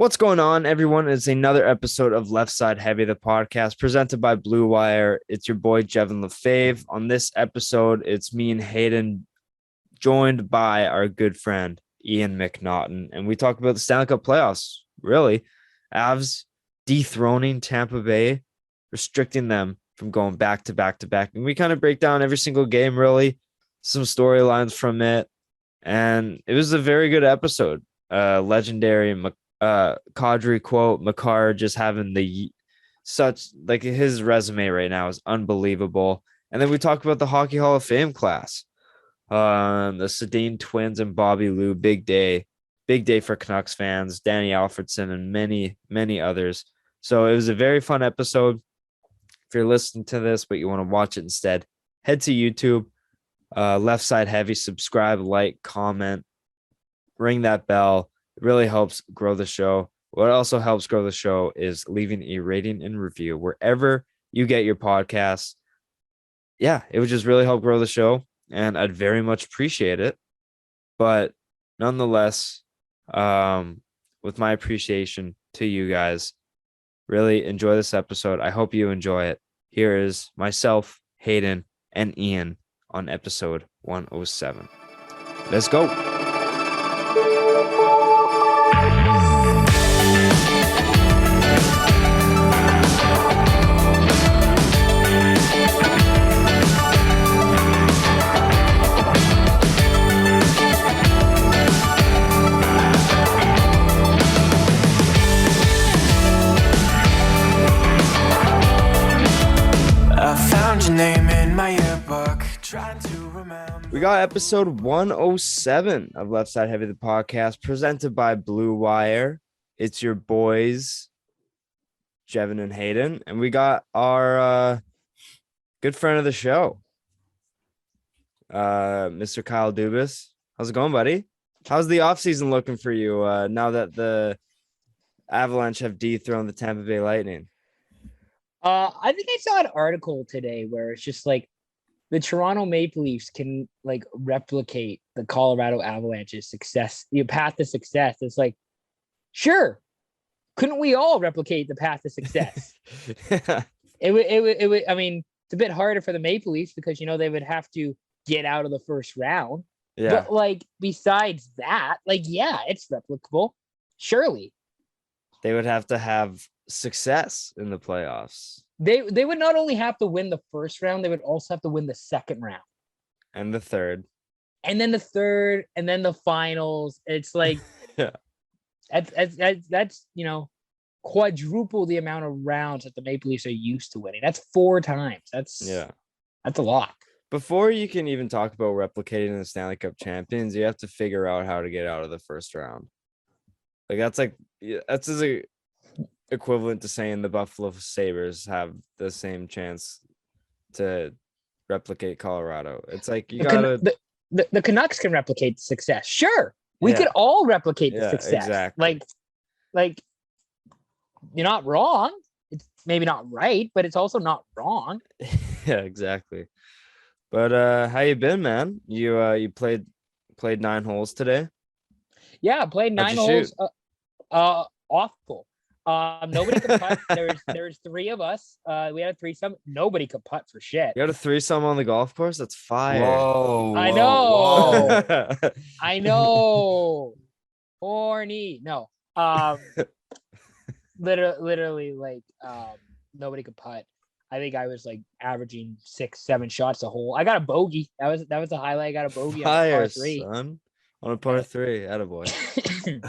What's going on, everyone? It's another episode of Left Side Heavy, the podcast presented by Blue Wire. It's your boy, Jevin LaFave. On this episode, it's me and Hayden, joined by our good friend, Ian McNaughton. And we talk about the Stanley Cup playoffs, really. Avs dethroning Tampa Bay, restricting them from going back to back to back. And we kind of break down every single game, really, some storylines from it. And it was a very good episode. Legendary Kadri quote, Makar just having his resume right now is unbelievable. And then we talk about the Hockey Hall of Fame class. The Sedin twins and Bobby Lou, big day for Canucks fans, Danny Alfredson and many others. So it was a very fun episode. If you're listening to this but you want to watch it instead, head to YouTube, Left Side Heavy, subscribe, like, comment, ring that bell. It really helps grow the show. What also helps grow the show is leaving a rating and review wherever you get your podcasts. Yeah, it would just really help grow the show, and I'd very much appreciate it. But nonetheless, with my appreciation to you guys, really enjoy this episode. I hope you enjoy it. Here is myself, Hayden, and Ian on episode 107. Let's go. We got episode 107 of Left Side Heavy, the podcast, presented by Blue Wire. It's your boys, Jevin and Hayden, and we got our good friend of the show, Mr. Kyle Dubas. How's it going, buddy? How's the offseason looking for you now that the Avalanche have dethroned the Tampa Bay Lightning? I think I saw an article today where it's just like the Toronto Maple Leafs can like replicate the Colorado Avalanche's success, the path to success. It's like, sure, couldn't we all replicate the path to success? It would. I mean, it's a bit harder for the Maple Leafs because they would have to get out of the first round. Yeah. But like besides that, it's replicable. Surely, they would have to have success in the playoffs. They would not only have to win the first round, they would also have to win the second round. And the third. And then the third, and then the finals. It's like that's quadruple the amount of rounds that the Maple Leafs are used to winning. That's 4 times. That's a lot. Before you can even talk about replicating the Stanley Cup champions, you have to figure out how to get out of the first round. That's equivalent to saying the Buffalo Sabres have the same chance to replicate Colorado. It's like you gotta the Canucks can replicate success. Sure. We could all replicate the success. Exactly. Like you're not wrong. It's maybe not right, but it's also not wrong. Yeah, exactly. But how you been, man? You played 9 holes today? Yeah, I played 9 holes. Awful. Nobody could putt. There's 3 of us. We had a threesome. Nobody could putt for shit. You had a threesome on the golf course? That's fire. Whoa, I know. Whoa. I know. Horny. No. Literally nobody could putt. I think I was like averaging 6-7 shots a hole. I got a bogey. That was the highlight. I got a bogey on par 3. Son. On a par 3, attaboy. So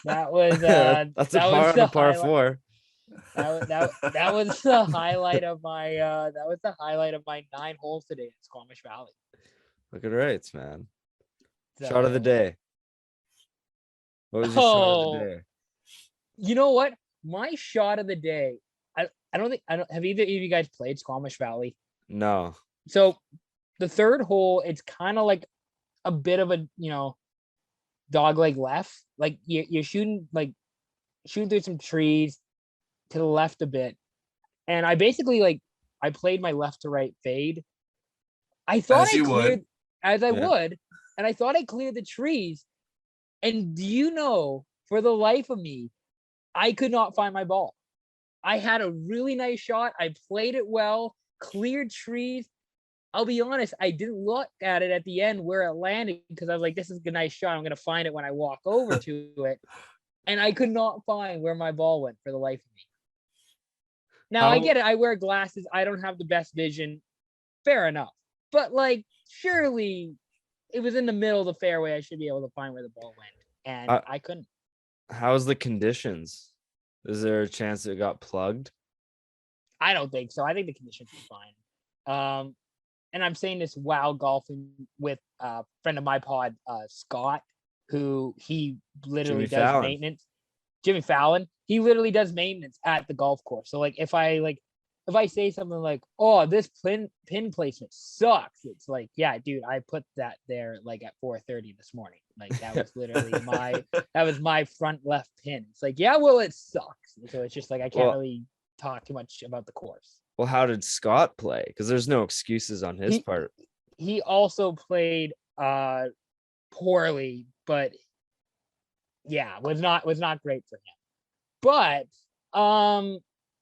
that was that's a par on a par 4. That was the highlight of my 9 holes today in Squamish Valley. Look at rates, man. Shot of the day. What was your shot of the day? You know what? My shot of the day. I don't have either of you guys played Squamish Valley? No. So the 3rd hole, it's kind of like a bit of a dog leg left. Like you're shooting through some trees to the left a bit, and I basically I played my left to right fade. I thought I would, and I thought I cleared the trees. And do you know for the life of me, I could not find my ball. I had a really nice shot. I played it well, cleared trees. I'll be honest, I didn't look at it at the end where it landed because I was like, this is a nice shot. I'm going to find it when I walk over to it. And I could not find where my ball went for the life of me. Now, I get it. I wear glasses. I don't have the best vision. Fair enough. But, like, surely it was in the middle of the fairway. I should be able to find where the ball went. And I couldn't. How's the conditions? Is there a chance it got plugged? I don't think so. I think the conditions are fine. And I'm saying this while golfing with a friend of my pod, Scott, who he literally does maintenance. Jimmy Fallon. He literally does maintenance at the golf course. So like if I say something like, "Oh, this pin placement sucks," it's like, yeah, dude, I put that there like at 4:30 this morning. Like that was literally my front left pin. It's like, yeah, well, it sucks. So it's just like I can't really talk too much about the course. Well, how did Scott play? Because there's no excuses on his part. He also played poorly, but yeah, was not great for him. But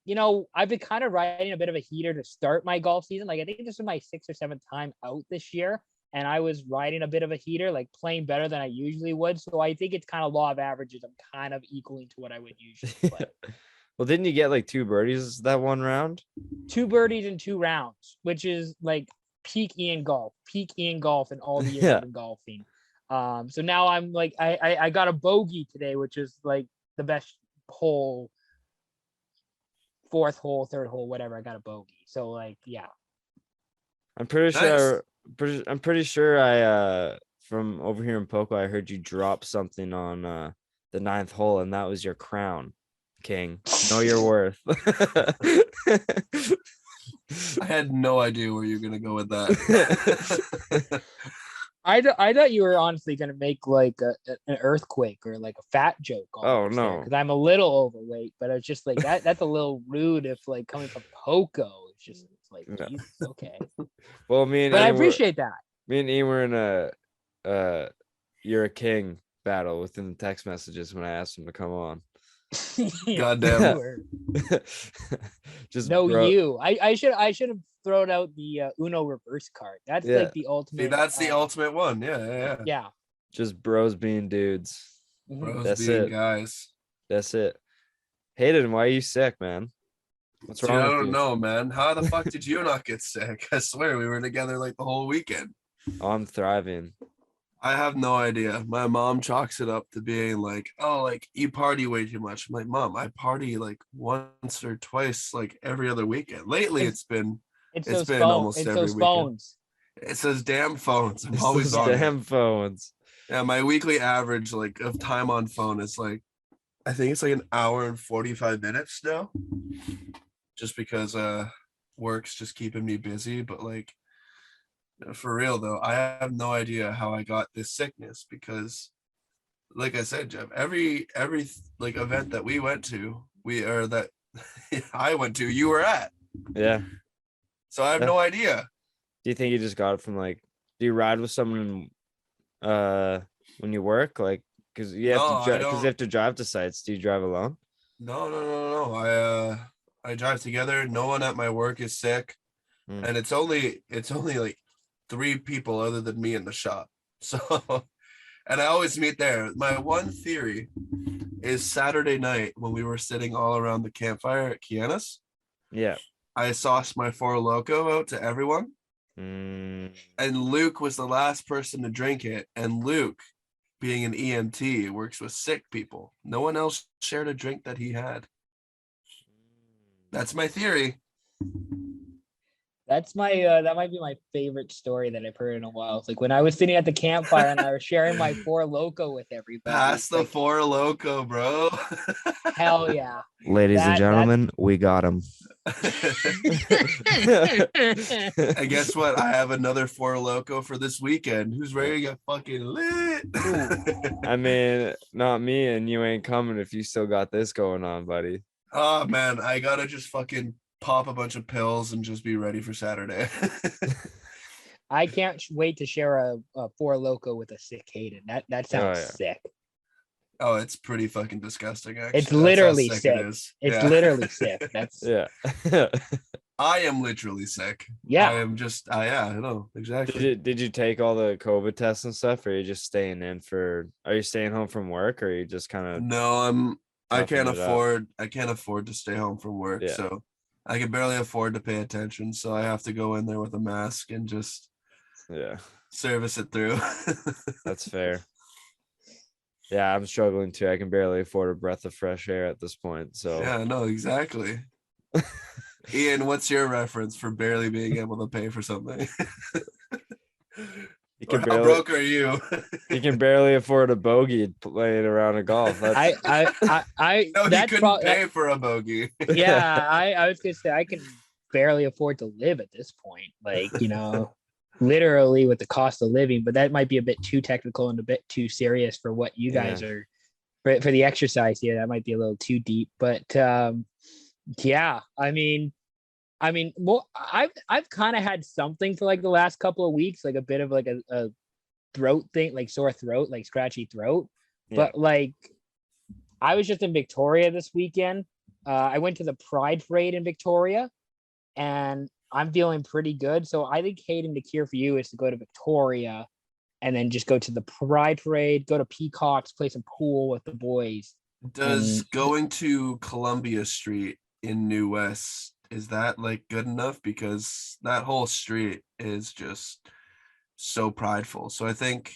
you know, I've been kind of riding a bit of a heater to start my golf season. Like I think this is my 6th or 7th time out this year, and I was riding a bit of a heater, like playing better than I usually would. So I think it's kind of law of averages. I'm kind of equaling to what I would usually play. Well, didn't you get like 2 birdies that one round? 2 birdies in 2 rounds, which is like peak Ian golf in all the years I've been golfing. So now I'm like, I got a bogey today, which is like the best hole, 4th hole, 3rd hole, whatever. I got a bogey. So like, yeah. I'm pretty sure I from over here in Poco, I heard you drop something on the 9th hole, and that was your crown, King. Know your worth. I had no idea where you're gonna go with that. I thought you were honestly gonna make like an earthquake or like a fat joke. Oh no, because I'm a little overweight, but it's just like that's a little rude if like coming from Poco. It's like Jesus, okay. Well, I appreciate that. Me and Ian were in a "You're a King" battle within the text messages when I asked him to come on. Goddamn. Just you. I should have thrown out the Uno reverse card. That's like the ultimate. See, that's the ultimate one. Yeah. Just bros being dudes. Bros That's being it. Guys. That's it. Hayden, why are you sick, man? What's wrong? I don't know, man. How the fuck did you not get sick? I swear we were together like the whole weekend. Oh, I'm thriving. I have no idea. My mom chalks it up to being like, "Oh, like you party way too much." I'm like, "Mom, I party like once or twice, like every other weekend." Lately, it's been almost every weekend. Phones. It's those damn phones. I'm It's always those on damn phones. Yeah, my weekly average like of time on phone is like, I think it's like an hour and 45 minutes now. Just because work's just keeping me busy, but like. For real though, I have no idea how I got this sickness because, like I said, Jeff, every like event that we went to, I went to, you were at. Yeah. So I have no idea. Do you think you just got it from like? Do you ride with someone when you work? Like, because you have to drive to sites. Do you drive alone? No. I drive together. No one at my work is sick, and it's only like 3 people other than me in the shop. So, and I always meet there. My one theory is Saturday night when we were sitting all around the campfire at Kiana's. Yeah. I sauced my Four Loko out to everyone. And Luke was the last person to drink it. And Luke, being an EMT, works with sick people. No one else shared a drink that he had. That's my theory. That's my that might be my favorite story that I've heard in a while. It's like when I was sitting at the campfire and I was sharing my Four Loko with everybody. Pass the Four Loko, bro. Hell yeah. Ladies and gentlemen, we got him. And guess what? I have another Four Loko for this weekend. Who's ready to get fucking lit? I mean, not me, and you ain't coming if you still got this going on, buddy. Oh man, I gotta just fucking pop a bunch of pills and just be ready for Saturday. I can't wait to share a Four Loko with a sick Hayden. That sounds sick. Oh, it's pretty fucking disgusting, actually. It's That's how literally sick sick. it is. It's Yeah. literally sick. That's Yeah. I am literally sick. yeah. I am just, yeah, I know, Did exactly. you take all the COVID tests and stuff, or are you just staying in for? Are you staying home from work, or are you just kind of No, toughing it out? I can't afford to stay home from work. Yeah. So I can barely afford to pay attention. So I have to go in there with a mask and just Yeah, service it through. that's fair. Yeah, I'm struggling too. I can barely afford a breath of fresh air at this point. So Yeah, no, exactly. Ian, what's your reference for barely being able to pay for something? you Or can how barely broke are you? you can barely afford a bogey playing around a golf. That's No, he That's couldn't probably pay for a bogey. yeah. I was gonna say I can barely afford to live at this point. Like, literally with the cost of living, but that might be a bit too technical and a bit too serious for what you guys Yeah. are for the exercise here. That might be a little too deep. But yeah, well, I've kind of had something for like the last couple of weeks, like a bit of like a throat thing, like sore throat, like scratchy throat. Yeah. But like I was just in Victoria this weekend. I went to the Pride Parade in Victoria, and I'm feeling pretty good. So I think Hayden, the cure for you is to go to Victoria and then just go to the Pride Parade, go to Peacocks, play some pool with the boys. Does going to Columbia Street in New West, is that like good enough? Because that whole street is just so prideful. So I think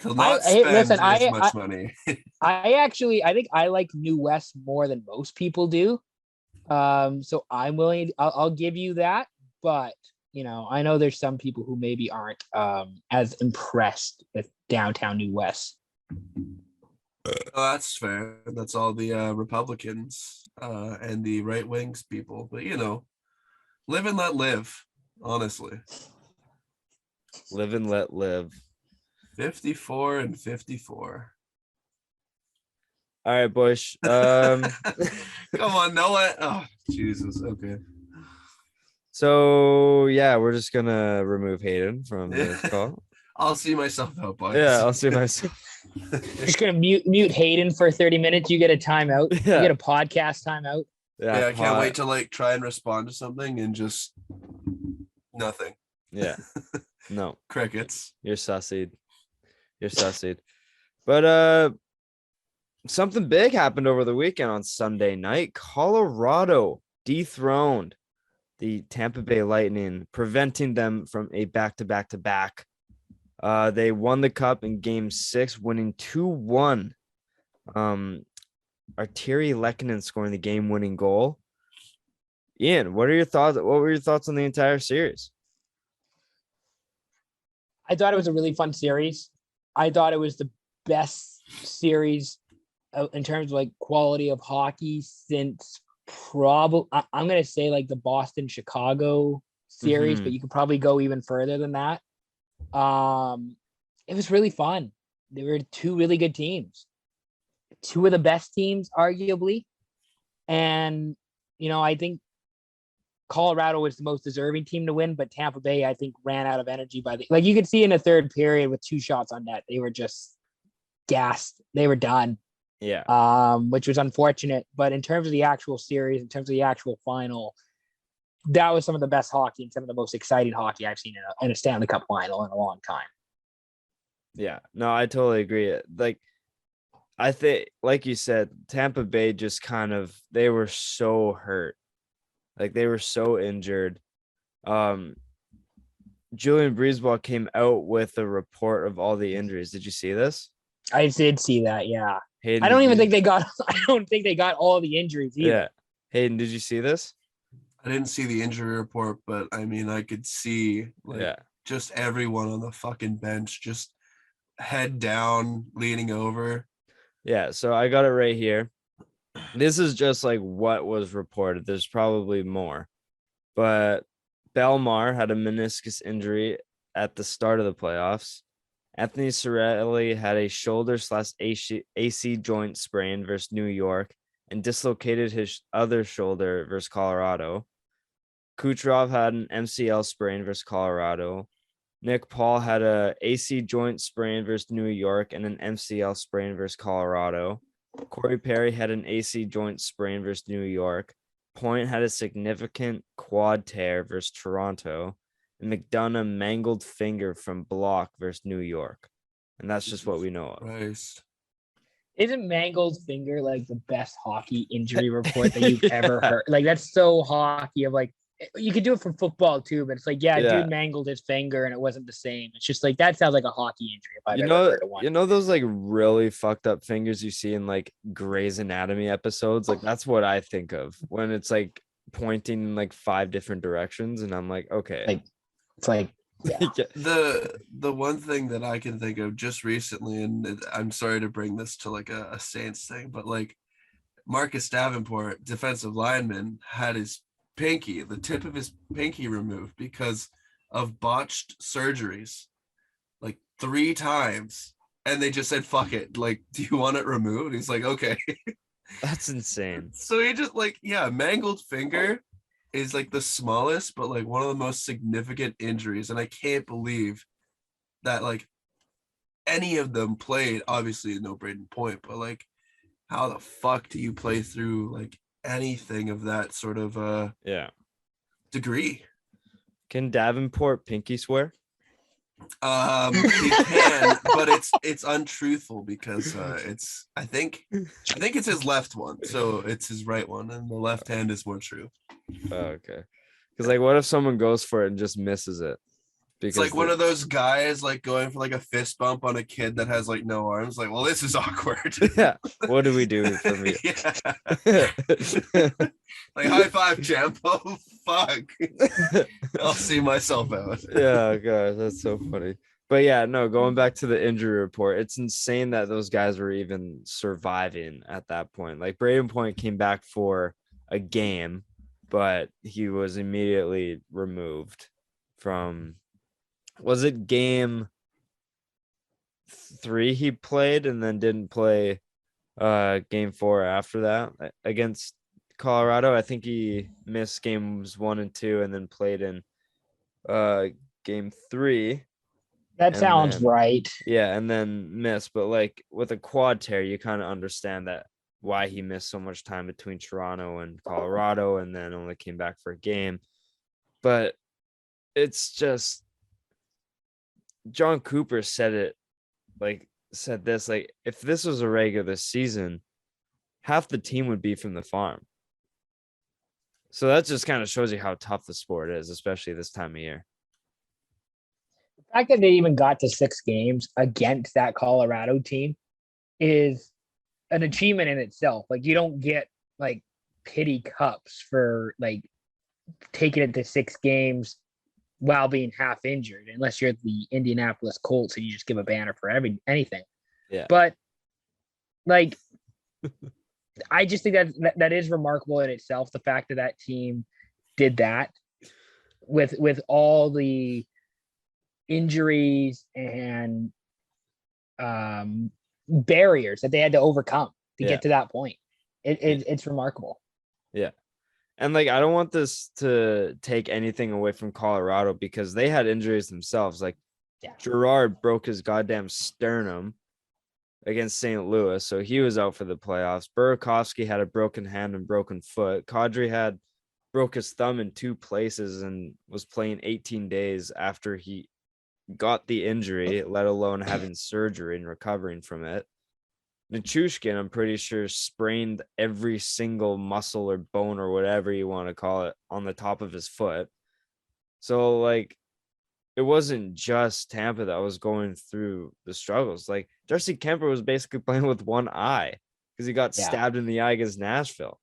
to not spend Listen, as much money. I think I like New West more than most people do. So I'm willing. I'll give you that, but I know there's some people who maybe aren't as impressed with downtown New West. Oh, that's fair. That's all the Republicans and the right wings people. But live and let live. Honestly, Live and let live. 54 and 54. All right, Bush. Come on, Noah. Oh, Jesus. Okay. So yeah, we're just gonna remove Hayden from this call. I'll see myself out, boys. Yeah, I'll see myself. Just gonna mute Hayden for 30 minutes. You get a timeout. Yeah. You get a podcast timeout. Yeah, I can't wait to like try and respond to something and just nothing. Yeah. No. Crickets. You're sussied. But something big happened over the weekend on Sunday night. Colorado dethroned the Tampa Bay Lightning, preventing them from a back-to-back-to-back. They won the cup in game 6, winning 2-1. Arturi Lehkonen scoring the game-winning goal. Ian, what are your thoughts? What were your thoughts on the entire series? I thought it was a really fun series. I thought it was the best series in terms of like quality of hockey since probably I'm gonna say like the Boston Chicago series, but you could probably go even further than that. It was really fun. There were two really good teams, two of the best teams, arguably. And I think Colorado was the most deserving team to win, but Tampa Bay, I think, ran out of energy like you could see in the third period with 2 shots on net. They were just gassed. They were done. Yeah. Which was unfortunate. But in terms of the actual series, in terms of the actual final, that was some of the best hockey and some of the most exciting hockey I've seen in a Stanley Cup final in a long time. Yeah. No, I totally agree. Like, I think, like you said, Tampa Bay just they were so hurt. Like, they were so injured. Julian Breezeball came out with a report of all the injuries. Did you see this? I did see that, yeah. Hayden, I don't think they got all the injuries either. Yeah. Hayden, did you see this? I didn't see the injury report, but I mean, I could see just everyone on the fucking bench, just head down, leaning over. Yeah, so I got it right here. This is just like what was reported. There's probably more. But Belmar had a meniscus injury at the start of the playoffs. Anthony Cirelli had a shoulder/AC joint sprain versus New York and dislocated his other shoulder versus Colorado. Kucherov had an MCL sprain versus Colorado. Nick Paul had a AC joint sprain versus New York and an MCL sprain versus Colorado. Corey Perry had an AC joint sprain versus New York. Point had a significant quad tear versus Toronto. And McDonough mangled finger from block versus New York. And that's just what we know of. Christ. Isn't mangled finger like the best hockey injury report that you've ever heard? Like, that's so hockey of like, you could do it for football too, but it's like, yeah, dude mangled his finger and it wasn't the same. It's just like, that sounds like a hockey injury if I've ever heard of one. You know those like really fucked up fingers you see in like Grey's Anatomy episodes? Like that's what I think of when it's like pointing in like 5 different directions, and I'm like, okay. Like it's like the one thing that I can think of just recently, and I'm sorry to bring this to like a Saints thing, but like Marcus Davenport, defensive lineman, had his pinky, the tip of his pinky removed because of botched surgeries like 3 times, and they just said fuck it, like, do you want it removed? He's like, okay. That's insane. So he just like, yeah, mangled finger is like the smallest but like one of the most significant injuries, and I can't believe that like any of them played. Obviously no Braden Point, but like how the fuck do you play through like anything of that sort of degree? Can Davenport pinky swear? He can, but it's untruthful because it's I think it's his left one, so it's his right one, and the left hand is more true. Oh, okay. Because like, what if someone goes for it and just misses it? Because it's like one of those guys like going for like a fist bump on a kid that has like no arms. Like, well, this is awkward. Yeah. What do we do for me? Like, high five, champ. Oh, fuck. I'll see myself out. Yeah, gosh, that's so funny. But yeah, no, going back to the injury report, it's insane that those guys were even surviving at that point. Like Braden Point came back for a game, but he was immediately removed from, was it game 3 he played and then didn't play game 4 after that against Colorado? I think he missed games 1 and 2 and then played in game 3. That sounds right. Yeah, and then missed. But like with a quad tear, you kind of understand that why he missed so much time between Toronto and Colorado and then only came back for a game. But it's just, John Cooper said this, like, if this was a regular season, half the team would be from the farm. So that just kind of shows you how tough the sport is, especially this time of year. The fact that they even got to 6 games against that Colorado team is an achievement in itself. Like, you don't get like pity cups for like taking it to 6 games while being half injured, unless you're the Indianapolis Colts and you just give a banner for anything. Yeah. But like, I just think that is remarkable in itself. The fact that that team did that with all the injuries and barriers that they had to overcome to get to that point. It's remarkable. Yeah. And like, I don't want this to take anything away from Colorado because they had injuries themselves. Like Gerard broke his goddamn sternum against St. Louis, so he was out for the playoffs. Burakovsky had a broken hand and broken foot. Kadri broke his thumb in 2 places and was playing 18 days after he got the injury, let alone having surgery and recovering from it. Nichushkin, I'm pretty sure, sprained every single muscle or bone or whatever you want to call it on the top of his foot. So like, it wasn't just Tampa that was going through the struggles. Like Darcy Kemper was basically playing with one eye because he got stabbed in the eye against Nashville.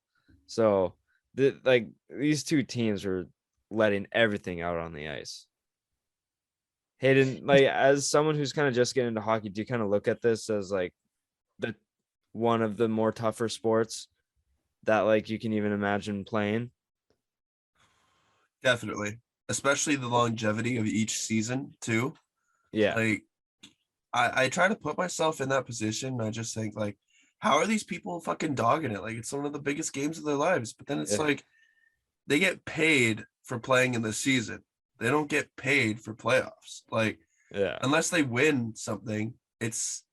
So these 2 teams were letting everything out on the ice. Hayden, like, as someone who's kind of just getting into hockey, do you kind of look at this as like one of the more tougher sports that like you can even imagine playing? Definitely, especially the longevity of each season too. Yeah, like I try to put myself in that position. I just think like, how are these people fucking dogging it? Like, it's one of the biggest games of their lives, but then it's like they get paid for playing in the season. They don't get paid for playoffs. Like, Yeah. unless they win something, You get it's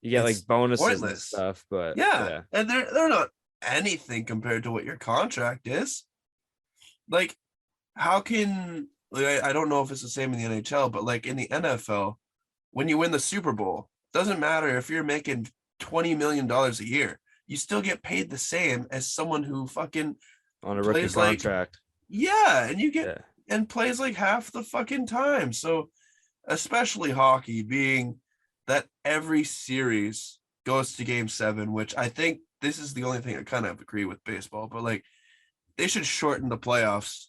like bonuses and pointless. stuff, but Yeah. And they're not anything compared to what your contract is. Like, how can, like, I don't know if it's the same in the NHL, but like in the NFL, when you win the Super Bowl, doesn't matter if you're making $20 million a year, you still get paid the same as someone who fucking on a rookie plays like, contract. yeah, and you get and plays like half the fucking time. So especially hockey, being that every series goes to game 7, which I think this is the only thing I kind of agree with baseball, but like they should shorten the playoffs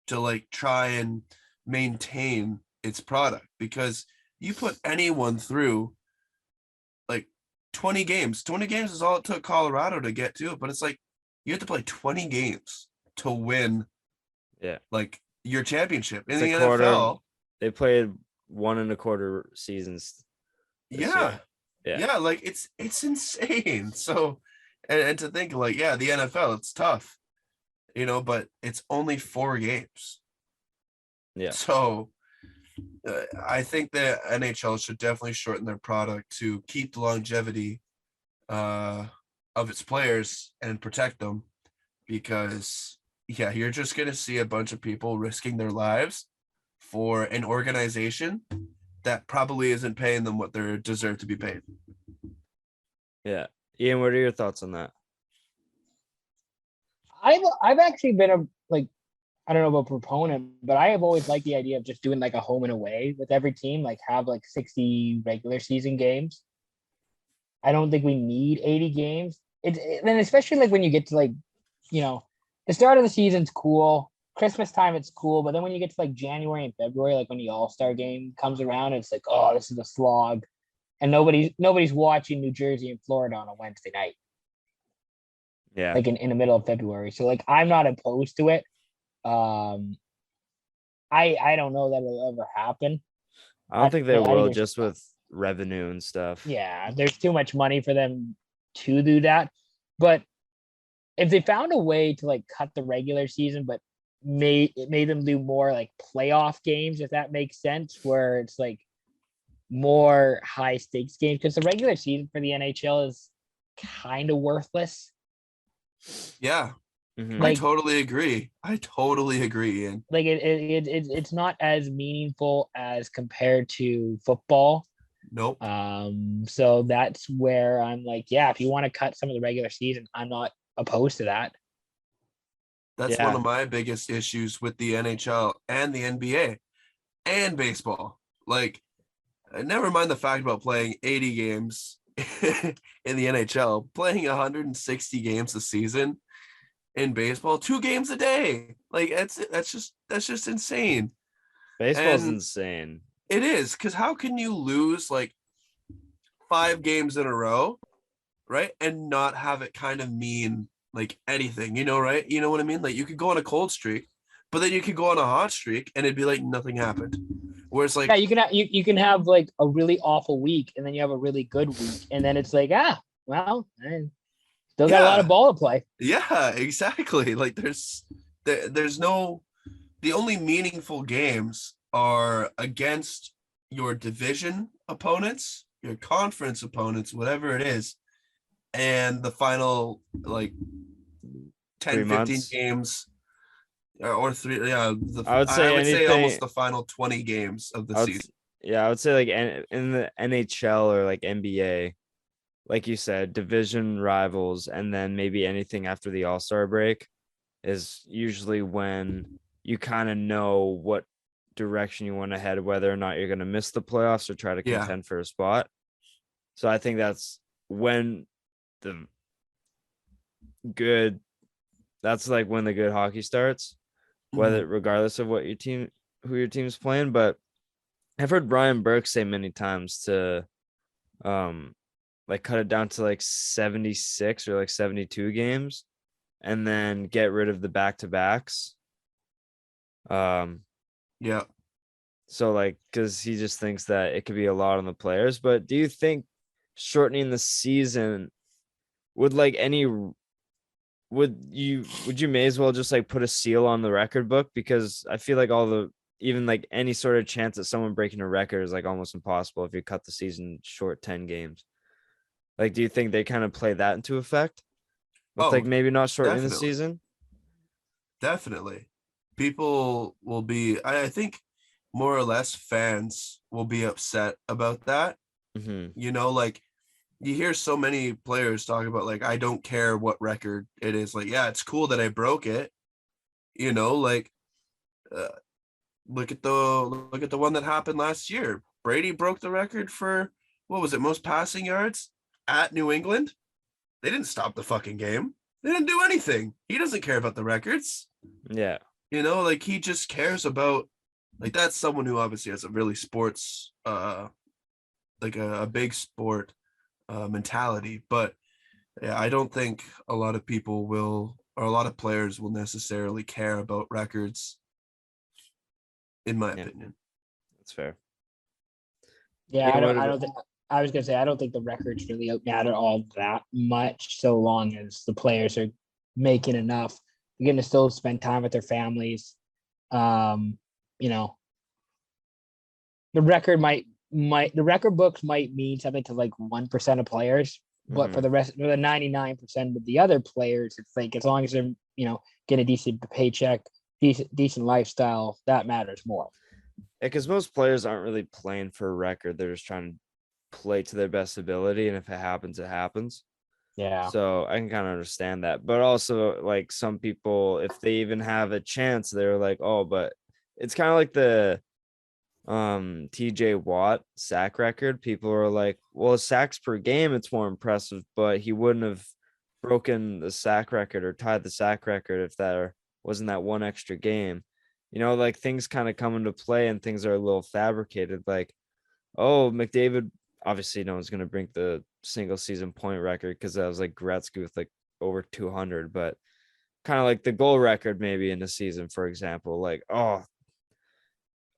to like try and maintain its product, because you put anyone through like 20 games. 20 games is all it took Colorado to get to, but it's like you have to play 20 games to win like your championship. In It's the a quarter. NFL, They played 1.25 seasons. yeah. Yeah. Yeah, like it's insane. So and to think like, yeah, the NFL, it's tough, but it's only 4 games. Yeah. So I think the NHL should definitely shorten their product to keep the longevity of its players and protect them, because you're just going to see a bunch of people risking their lives for an organization that probably isn't paying them what they deserve to be paid. Yeah. Ian, what are your thoughts on that? I've actually been I don't know about proponent, but I have always liked the idea of just doing like a home and away with every team, like have like 60 regular season games. I don't think we need 80 games. Then especially like when you get to like, the start of the season's cool. Christmas time, it's cool. But then when you get to like January and February, like when the All-Star game comes around, it's like, oh, this is a slog. And nobody's watching New Jersey and Florida on a Wednesday night. Yeah. Like in the middle of February. So like I'm not opposed to it. I don't know that it'll ever happen. I don't think they will, think just with revenue and stuff. Yeah, there's too much money for them to do that. But if they found a way to like cut the regular season, but made them do more like playoff games, if that makes sense, where it's like more high stakes games, because the regular season for the NHL is kind of worthless. Yeah. Mm-hmm. I totally agree. Ian. Like it's not as meaningful as compared to football. Nope. So that's where I'm like, yeah, if you want to cut some of the regular season, I'm not opposed to that. That's one of my biggest issues with the NHL and the NBA and baseball. Like, never mind the fact about playing 80 games in the NHL, playing 160 games a season in baseball, 2 games a day. Like that's just insane. Baseball's insane. It is, because how can you lose like 5 games in a row, right, and not have it kind of mean like anything, right? You know what I mean? Like you could go on a cold streak, but then you could go on a hot streak and it'd be like nothing happened. Whereas like you can have like a really awful week and then you have a really good week, and then it's like, well, still got a lot of ball to play. Yeah, exactly. Like there's no, the only meaningful games are against your division opponents, your conference opponents, whatever it is, and the final like 10, 15 games or 3. Yeah, I would say almost the final 20 games of the season. Yeah, I would say like in the NHL or like NBA, like you said, division rivals, and then maybe anything after the All-Star break is usually when you kind of know what direction you want to head, whether or not you're going to miss the playoffs or try to contend for a spot. So I think that's when that's like when the good hockey starts, whether regardless of who your team's playing. But I've heard Brian Burke say many times to like cut it down to like 76 or like 72 games and then get rid of the back-to-backs. Yeah. So like, because he just thinks that it could be a lot on the players. But do you think shortening the season would you may as well just like put a seal on the record book? Because I feel like all the even like any sort of chance that someone breaking a record is like almost impossible if you cut the season short 10 games. Like, do you think they kind of play that into effect? With like maybe not shortening the season? Definitely. People will be, I think more or less fans will be upset about that. You know, like you hear so many players talk about like, I don't care what record it is. Like, yeah, it's cool that I broke it. You know, like look at the one that happened last year. Brady broke the record for what was it, most passing yards at New England. They didn't stop the fucking game. They didn't do anything. He doesn't care about the records. Yeah. You know, like he just cares about, like that's someone who obviously has a really sports, like a big sport mentality. But yeah, I don't think a lot of people will, or a lot of players will necessarily care about records, in my opinion. That's fair. Yeah, I don't think. I was gonna say I don't think the records really matter all that much, so long as the players are making enough. They're gonna still spend time with their families. You know, the record the record books might mean something to like 1% of players, but for the rest, for the 99% of the other players, it's like as long as they're get a decent paycheck, decent lifestyle, that matters more. Yeah, because most players aren't really playing for a record; they're just trying to play to their best ability, and if it happens, it happens. Yeah. So I can kind of understand that, but also like some people, if they even have a chance, they're like, oh, but it's kind of like the TJ Watt sack record. People are like, well, sacks per game, it's more impressive, but he wouldn't have broken the sack record or tied the sack record if there wasn't that one extra game. Like things kind of come into play and things are a little fabricated. Like, oh, McDavid, obviously no one's going to break the single season point record because that was like Gretzky with like over 200, but kind of like the goal record maybe in the season, for example, like, oh,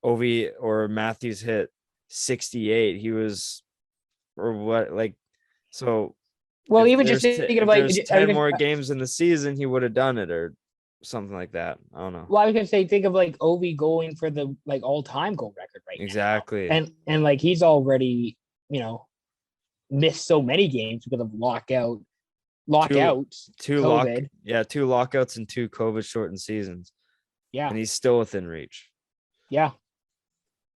Ovi or Matthews hit 68. He was, or what, like, so. Well, even just thinking of like there's 10 more games in the season, he would have done it or something like that. I don't know. Well, I was gonna say, think of like Ovi going for the like all-time goal record right exactly now. And like he's already missed so many games because of lockouts, two lockouts and 2 COVID shortened seasons. Yeah, and he's still within reach. Yeah.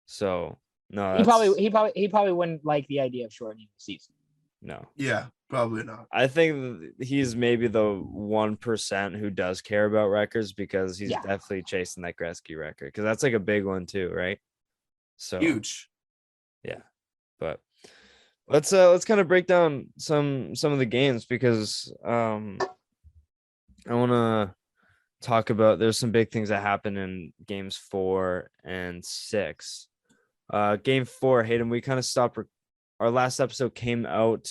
So no, he probably wouldn't like the idea of shortening the season. No. Yeah, probably not. I think he's maybe the 1% who does care about records because he's definitely chasing that Gretzky record because that's like a big one too, right? So huge. Yeah, but let's kind of break down some of the games because I want to talk about, there's some big things that happen in games 4 and 6. Game 4, Hayden, we kind of stopped. Our last episode came out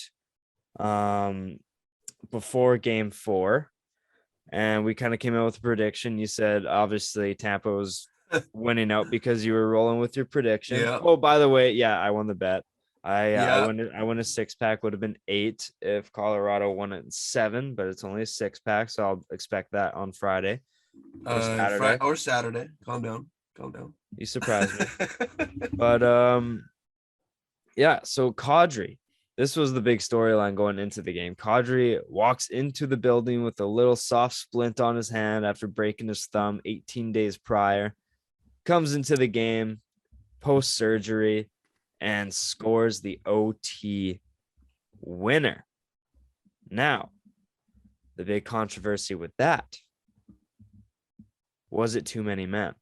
before game 4, and we kind of came out with a prediction. You said obviously Tampa was winning out because you were rolling with your prediction. Yeah. Oh, by the way, I won the bet. I won a 6-pack. Would have been 8 if Colorado won it in 7, but it's only a 6-pack, so I'll expect that on Friday or Saturday. Calm down. You surprised me. But so Kadri, this was the big storyline going into the game. Kadri walks into the building with a little soft splint on his hand after breaking his thumb 18 days prior, comes into the game post-surgery and scores the OT winner. Now, the big controversy with that, was it too many men?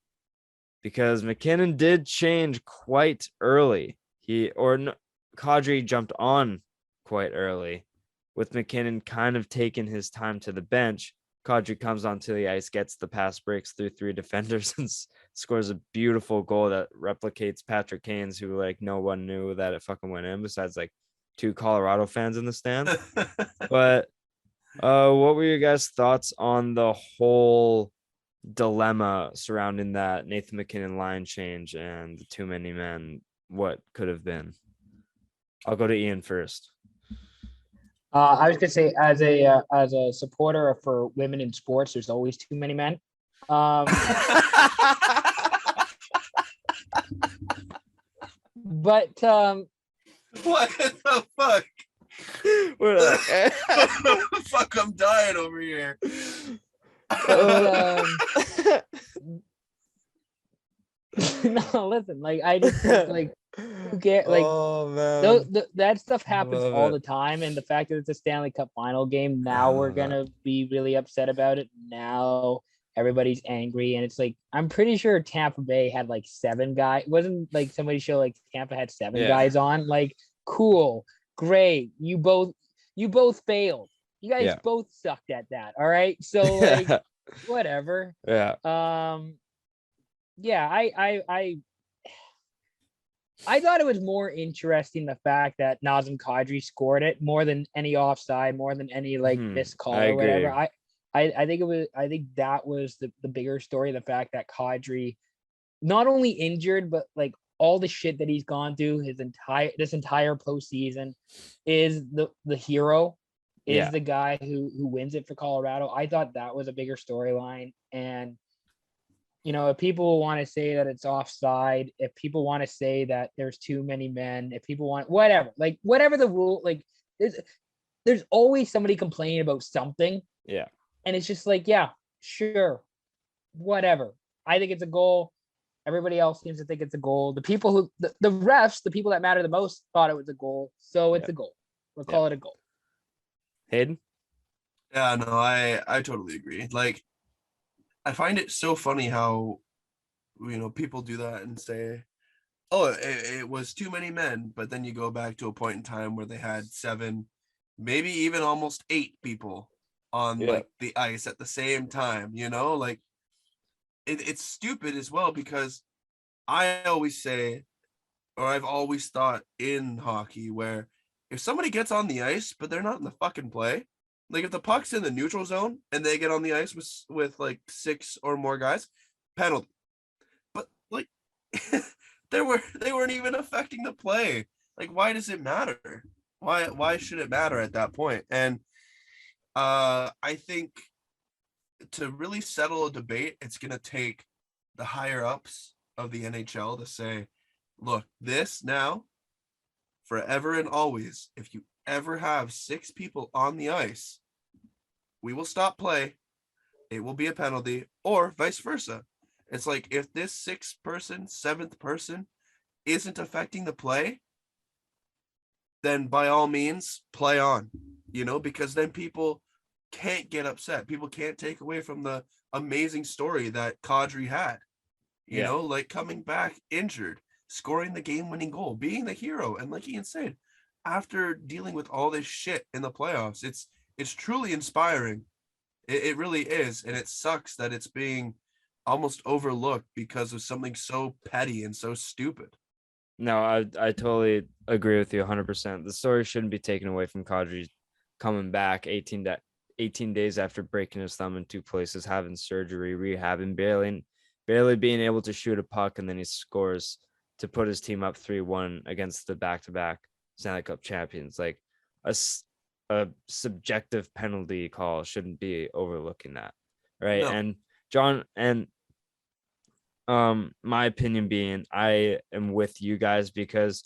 Because McKinnon did change quite early. Kadri jumped on quite early, with McKinnon kind of taking his time to the bench. Kadri comes onto the ice, gets the pass, breaks through 3 defenders, and scores a beautiful goal that replicates Patrick Kane's, who like no one knew that it fucking went in besides like 2 Colorado fans in the stand. But what were your guys' thoughts on the whole dilemma surrounding that Nathan McKinnon line change and the too many men? What could have been? I'll go to Ian first. I was gonna say, as a supporter for women in sports, there's always too many men. But What the fuck? We're like, Fuck, I'm dying over here. but, no, listen, like I just think like who cares? Like oh man, that stuff happens Love all it. the time, and the fact that it's a Stanley Cup final game, now we're love it. gonna be really upset about it. Now everybody's angry, and it's like I'm pretty sure Tampa Bay had like 7 guys. Wasn't like somebody show like Tampa had 7 Yeah. guys on? Like, cool, great. You both failed. You guys Yeah. both sucked at that. All right, so like whatever. Yeah. Yeah, I thought it was more interesting the fact that Nazem Kadri scored it more than any offside, more than any like missed call I or whatever. agree. I think that was the bigger story, the fact that Kadri not only injured, but like all the shit that he's gone through this entire postseason is the hero, is Yeah. the guy who wins it for Colorado. I thought that was a bigger storyline. And you know, if people want to say that it's offside, if people want to say that there's too many men, if people want whatever, like whatever the rule, like there's always somebody complaining about something. Yeah. And it's just like, yeah, sure, whatever. I think it's a goal. Everybody else seems to think it's a goal. The people who the refs, the people that matter the most, thought it was a goal. So it's a goal. We'll call it a goal. Hayden? Yeah, no, I totally agree. Like, I find it so funny how, you know, people do that and say, oh, it was too many men. But then you go back to a point in time where they had 7, maybe even almost 8 people on like the ice at the same time, you know, like it's stupid as well, because I always say, or I've always thought in hockey, where if somebody gets on the ice, but they're not in the fucking play, like if the puck's in the neutral zone and they get on the ice with like 6 or more guys, penalty. But like they weren't even affecting the play. Like, why does it matter? Why should it matter at that point? And I think to really settle a debate, it's gonna take the higher ups of the NHL to say, look, this now, forever and always, if you ever have 6 people on the ice, we will stop play. It will be a penalty, or vice versa. It's like, if this 6th person, 7th person isn't affecting the play, then by all means play on, you know, because then people can't get upset. People can't take away from the amazing story that Kadri had, you know, like coming back injured, scoring the game-winning goal, being the hero. And like Ian said, after dealing with all this shit in the playoffs, it's truly inspiring. It really is. And it sucks that it's being almost overlooked because of something so petty and so stupid. No, I totally agree with you 100%. The story shouldn't be taken away from Kadri coming back 18 days after breaking his thumb in 2 places, having surgery, rehabbing, barely being able to shoot a puck, and then he scores to put his team up 3-1 against the back-to-back Stanley Cup champions. Like a subjective penalty call shouldn't be overlooking that, right? No. And John, and my opinion being, I am with you guys, because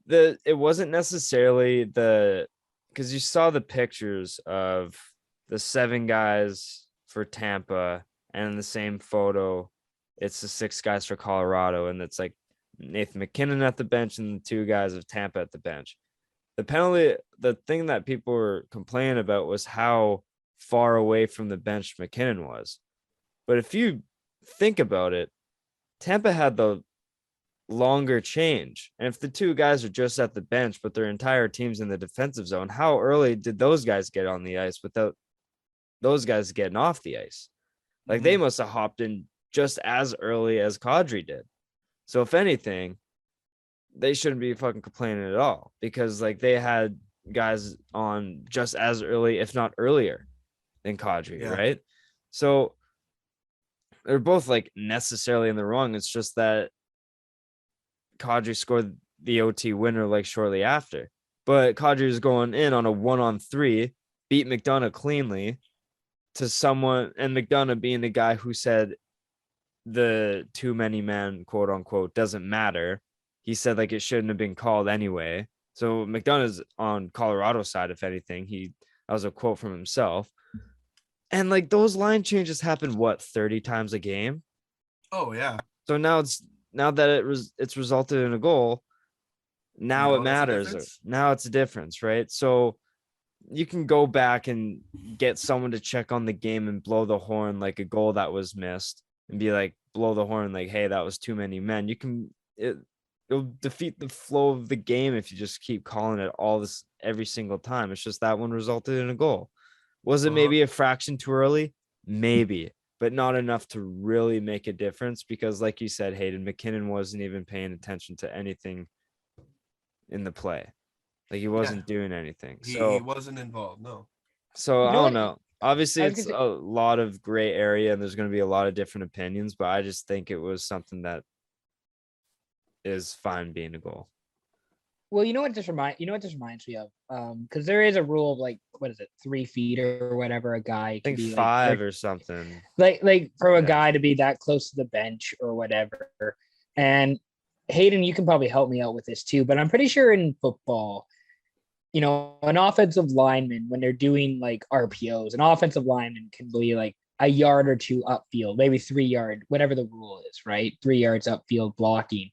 it wasn't necessarily because you saw the pictures of the 7 guys for Tampa, and in the same photo it's the 6 guys for Colorado, and it's like Nathan McKinnon at the bench and the 2 guys of Tampa at the bench. The thing that people were complaining about was how far away from the bench McKinnon was. But if you think about it, Tampa had the longer change. And if the 2 guys are just at the bench, but their entire team's in the defensive zone, how early did those guys get on the ice without those guys getting off the ice? Like, they must have hopped in just as early as Kadri did. So if anything, they shouldn't be fucking complaining at all, because like they had guys on just as early, if not earlier, than Kadri, right? So they're both like necessarily in the wrong. It's just that Kadri scored the OT winner like shortly after, but Kadri was going in on a 1-on-3, beat McDonough cleanly to someone, and McDonough being the guy who said the too many men, quote unquote, doesn't matter. He said like it shouldn't have been called anyway. So McDonough is on Colorado's side, if anything. That was a quote from himself. And like those line changes happen 30 times a game. Oh yeah. So now that it's resulted in a goal. Now it matters. Now it's a difference, right? So you can go back and get someone to check on the game and blow the horn like a goal that was missed and be like, blow the horn like, hey, that was too many men. It'll defeat the flow of the game if you just keep calling it every single time. It's just that one resulted in a goal. Was it maybe a fraction too early? Maybe, but not enough to really make a difference because, like you said, Hayden, McKinnon wasn't even paying attention to anything in the play. Like he wasn't doing anything. He wasn't involved. No. So I don't know. Obviously, it's a lot of gray area and there's going to be a lot of different opinions, but I just think it was something that is fine being a goal. Well, you know what this reminds me of? Because there is a rule of like, what is it, 3 feet or whatever a guy can be 5 or something. Like for a guy to be that close to the bench or whatever. And Hayden, you can probably help me out with this too, but I'm pretty sure in football, an offensive lineman, when they're doing like RPOs, an offensive lineman can be like a yard or 2 upfield, maybe 3 yard, whatever the rule is, right? 3 yards upfield blocking.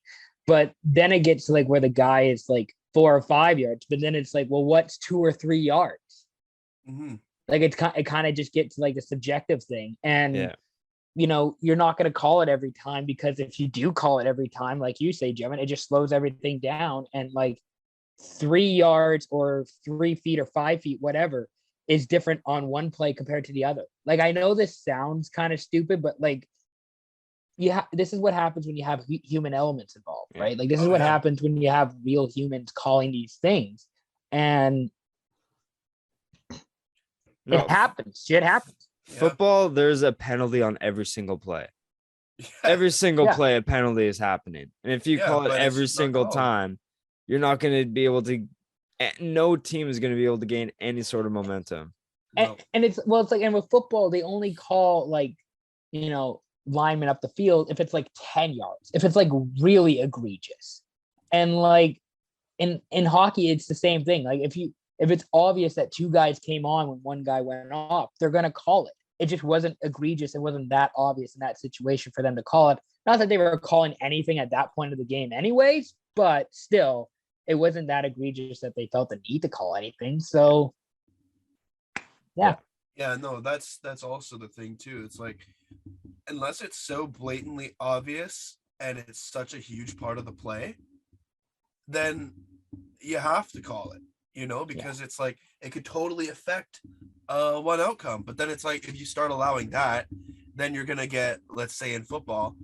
But then it gets to like where the guy is like 4 or 5 yards, but then it's like, well, what's 2 or 3 yards? Mm-hmm. Like it kind of just gets to like the subjective thing. And you're not going to call it every time, because if you do call it every time, like you say, Jevin, it just slows everything down. And like 3 yards or 3 feet or 5 feet, whatever, is different on one play compared to the other. Like, I know this sounds kind of stupid, but like, this is what happens when you have human elements involved, right? Like this is what happens when you have real humans calling these things, and it happens. Shit happens. Football, there's a penalty on every single play. Every single play, a penalty is happening. And if you call it every single time, you're not going to be able to. No team is going to be able to gain any sort of momentum. And it's like, and with football, they only call like, linemen up the field if it's like 10 yards, if it's like really egregious. And like in hockey, it's the same thing. Like if it's obvious that 2 guys came on when 1 guy went off, they're gonna call it. It just wasn't egregious. It wasn't that obvious in that situation for them to call it. Not that they were calling anything at that point of the game anyways, but still, it wasn't that egregious that they felt the need to call anything. So yeah, no, that's also the thing too. It's like, unless it's so blatantly obvious and it's such a huge part of the play, then you have to call it, because it's like it could totally affect one outcome. But then it's like, if you start allowing that, then you're gonna get, let's say in football,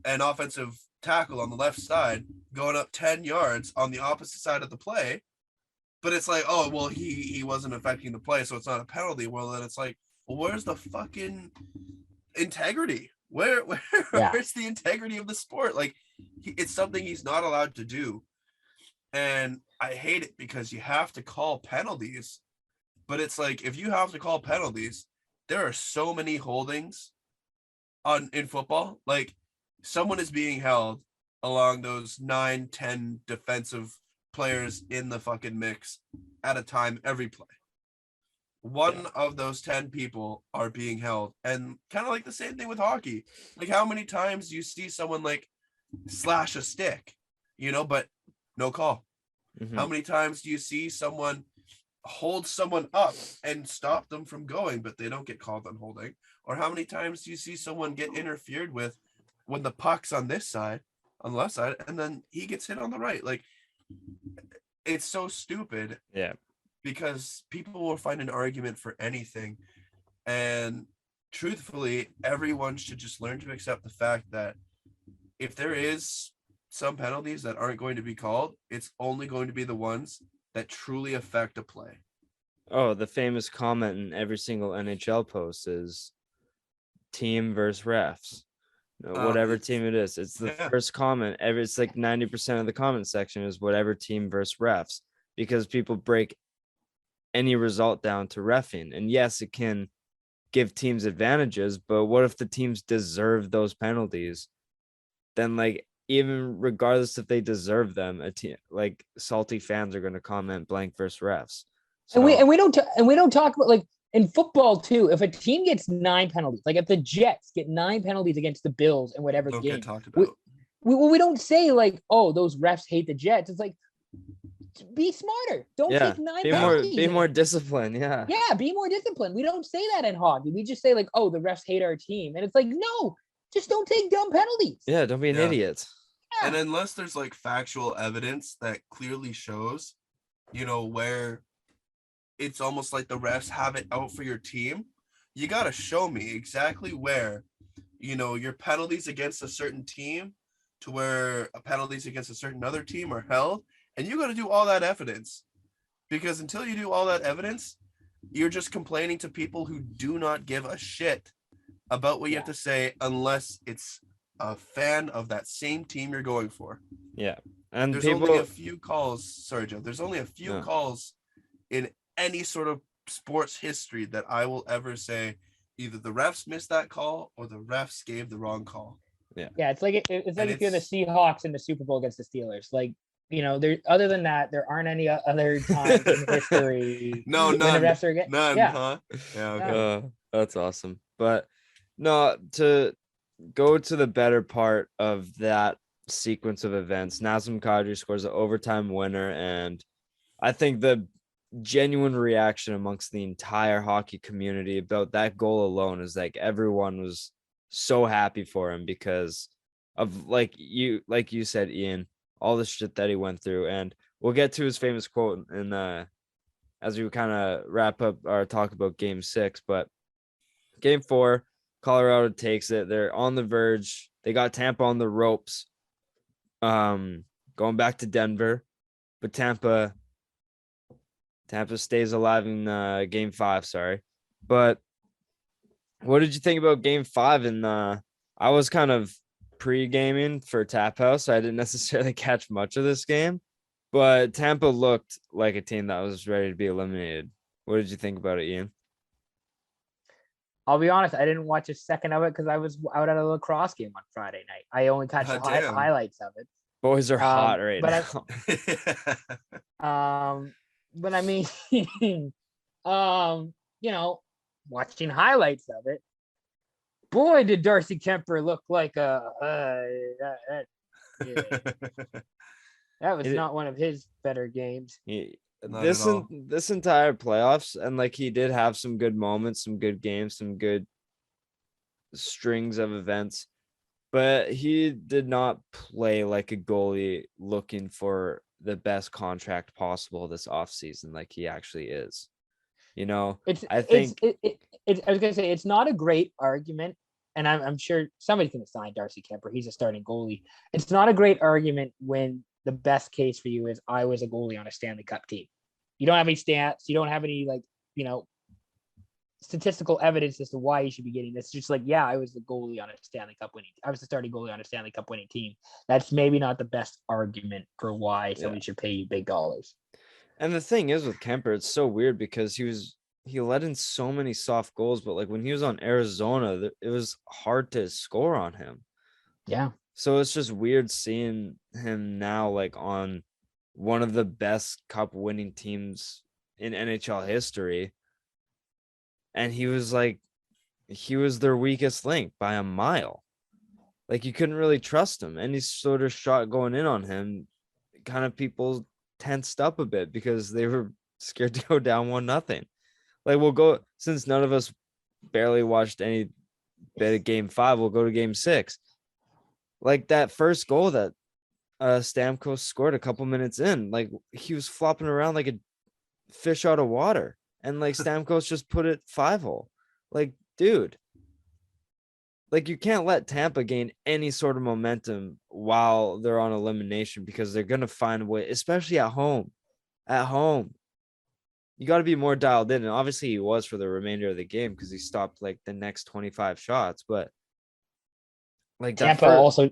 an offensive tackle on the left side going up 10 yards on the opposite side of the play, but it's like, oh well, he wasn't affecting the play, so it's not a penalty. Well, then it's like, well, where's the fucking integrity? Where's the integrity of the sport? Like, it's something he's not allowed to do, and I hate it because you have to call penalties. But it's like, if you have to call penalties, there are so many holdings in football. Like, someone is being held along those 9-10 defensive players in the fucking mix at a time every play. One of those 10 people are being held. And kind of like the same thing with hockey. Like, how many times do you see someone like slash a stick, but no call? Mm-hmm. How many times do you see someone hold someone up and stop them from going, but they don't get called on holding? Or how many times do you see someone get interfered with when the puck's on this side, on the left side, and then he gets hit on the right? Like, it's so stupid. Yeah. Because people will find an argument for anything. And truthfully, everyone should just learn to accept the fact that if there is some penalties that aren't going to be called, it's only going to be the ones that truly affect a play. Oh, the famous comment in every single NHL post is team versus refs. Whatever team it is. It's the first comment. It's like 90% of the comment section is whatever team versus refs, because people break any result down to reffing. And yes, it can give teams advantages, but what if the teams deserve those penalties? Then like even regardless if they deserve them, a team like salty fans are going to comment blank versus refs. So and we don't talk about like in football too. If a team gets 9 penalties, like if the Jets get 9 penalties against the Bills in whatever Don't game, get talked about. we don't say like, oh, those refs hate the Jets. It's like, be smarter. Don't take 9 penalties. Be more disciplined. Yeah. Yeah, be more disciplined. We don't say that in hockey. We just say like, oh, the refs hate our team. And it's like, no, just don't take dumb penalties. Yeah, don't be an idiot. Yeah. And unless there's like factual evidence that clearly shows, where it's almost like the refs have it out for your team, you got to show me exactly where, your penalties against a certain team to where penalties against a certain other team are held. And you got to do all that evidence, because until you do all that evidence, you're just complaining to people who do not give a shit about what you have to say, unless it's a fan of that same team you're going for. Yeah. And there's only a few calls. Sorry, Joe. There's only a few calls in any sort of sports history that I will ever say either the refs missed that call or the refs gave the wrong call. Yeah. It's like if you're the Seahawks in the Super Bowl against the Steelers, like, there. Other than that, there aren't any other times in history. No, when none. The refs are None. Yeah. Huh? Yeah. Okay. That's awesome. But no, to go to the better part of that sequence of events, Nazem Kadri scores an overtime winner, and I think the genuine reaction amongst the entire hockey community about that goal alone is like everyone was so happy for him because of like you said, Ian, all the shit that he went through. And we'll get to his famous quote in as we kind of wrap up our talk about game 6. But game 4, Colorado takes it. They're on the verge. They got Tampa on the ropes, going back to Denver, but Tampa stays alive in game 5. Sorry. But what did you think about game 5? And I was kind of pre-gaming for Tap House, so I didn't necessarily catch much of this game, but Tampa looked like a team that was ready to be eliminated. What did you think about it, Ian? I'll be honest, I didn't watch a second of it because I was out at a lacrosse game on Friday night. I only caught the highlights of it. Boys are hot right now. But I mean, watching highlights of it, boy, did Darcy Kemper look like that was not one of his better games. This entire playoffs, and like he did have some good moments, some good games, some good strings of events, but he did not play like a goalie looking for the best contract possible this offseason like he actually is. I was gonna say it's not a great argument, and I'm sure somebody's gonna sign Darcy Kemper. He's a starting goalie. It's not a great argument when the best case for you is I was a goalie on a Stanley Cup team. You don't have any stats. You don't have any statistical evidence as to why you should be getting this. It's just like, yeah, I was the goalie on a Stanley Cup winning. I was the starting goalie on a Stanley Cup winning team. That's maybe not the best argument for why somebody should pay you big dollars. And the thing is with Kemper, it's so weird because he let in so many soft goals, but like when he was on Arizona, it was hard to score on him. Yeah. So it's just weird seeing him now like on one of the best cup winning teams in NHL history. And he was their weakest link by a mile. Like you couldn't really trust him. Any sort of shot going in on him, kind of people tensed up a bit because they were scared to go down 1-0. Like since none of us barely watched any bit of game 5, we'll go to game 6. Like that first goal that Stamkos scored a couple minutes in, like he was flopping around like a fish out of water, and like Stamkos just put it 5-hole. Like, dude, like you can't let Tampa gain any sort of momentum while they're on elimination because they're gonna find a way, especially at home. At home, you got to be more dialed in, and obviously he was for the remainder of the game because he stopped like the next 25 shots, but. Like Tampa also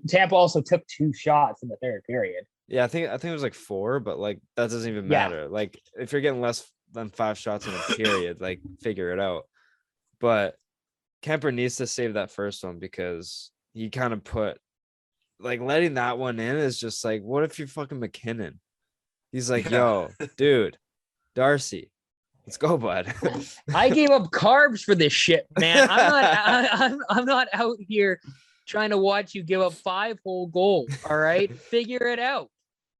took 2 shots in the third period. Yeah, I think it was like 4, but like that doesn't even matter. Like if you're getting less than 5 shots in a period, like figure it out. But Kemper needs to save that first one because he kind of put like letting that one in is just like, what if you're fucking McKinnon? He's like, Yeah. yo, dude, Darcy, let's go, bud. I gave up carbs for this shit, man. I'm not out here trying to watch you give up 5 whole goals. All right, figure it out.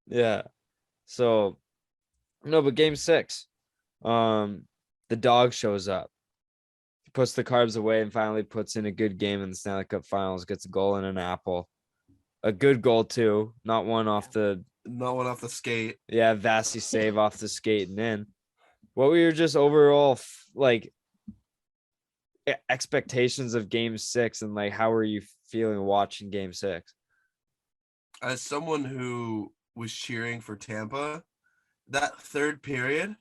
Yeah. So no, but game 6, the dog shows up. He puts the carbs away and finally puts in a good game in the Stanley Cup Finals. Gets a goal and an apple. A good goal too, not one off the skate. Yeah, Vasi save off the skate and in. What were your just overall like expectations of game 6 and like how were you feeling watching game 6? As someone who was cheering for Tampa, that third period,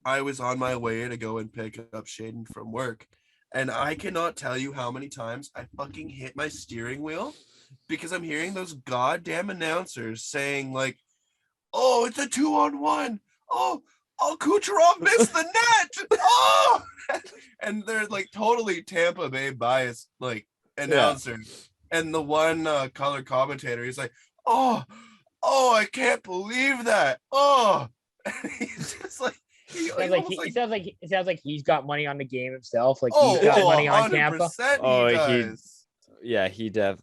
I was on my way to go and pick up Shaden from work. And I cannot tell you how many times I fucking hit my steering wheel because I'm hearing those goddamn announcers saying like, oh, it's a 2-on-1. Oh, Kucherov missed the net. Oh, and they're like totally Tampa Bay biased like announcers. Yeah. And the one color commentator, he's like, oh, I can't believe that. Oh, and he's just like, it sounds like he's got money on the game himself. Like he's got money on Tampa. Oh, he does.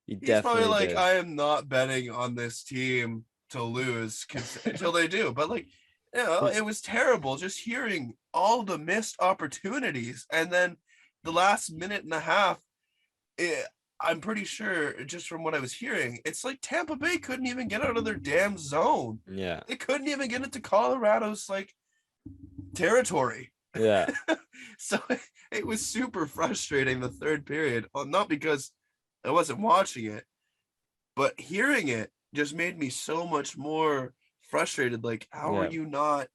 He's definitely probably like, did. I am not betting on this team to lose until they do. But like, you know, it was terrible just hearing all the missed opportunities, and then the last minute and a half. I'm pretty sure, just from what I was hearing, it's like Tampa Bay couldn't even get out of their damn zone. Yeah, they couldn't even get into Colorado's like territory. Yeah. So it was super frustrating the third period, not because I wasn't watching it, but hearing it just made me so much more frustrated. Like, how are you not?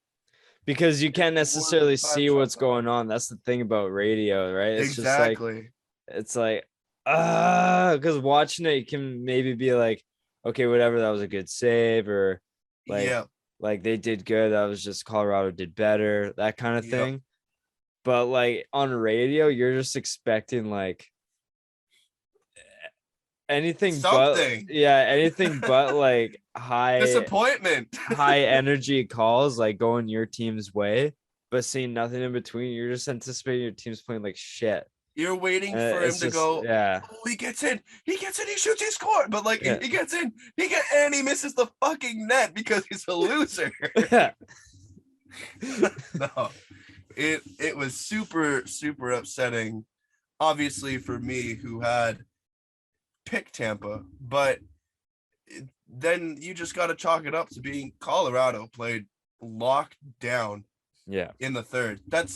Because you can't necessarily see what's going on. That's the thing about radio, right? It's exactly. Just like, because watching it, you can maybe be like, okay, whatever, that was a good save, or like they did good. That was just Colorado did better, that kind of thing. But like on radio, you're just expecting like anything but like high disappointment, high energy calls, like going your team's way, but seeing nothing in between. You're just anticipating your team's playing like shit. You're waiting for him to go. Yeah. Oh, he gets in. He shoots, he scores. But like he gets in, and he misses the fucking net because he's a loser. No, it was super, super upsetting. Obviously for me, who had picked Tampa, but then you just got to chalk it up to being Colorado played locked down. Yeah. In the third, that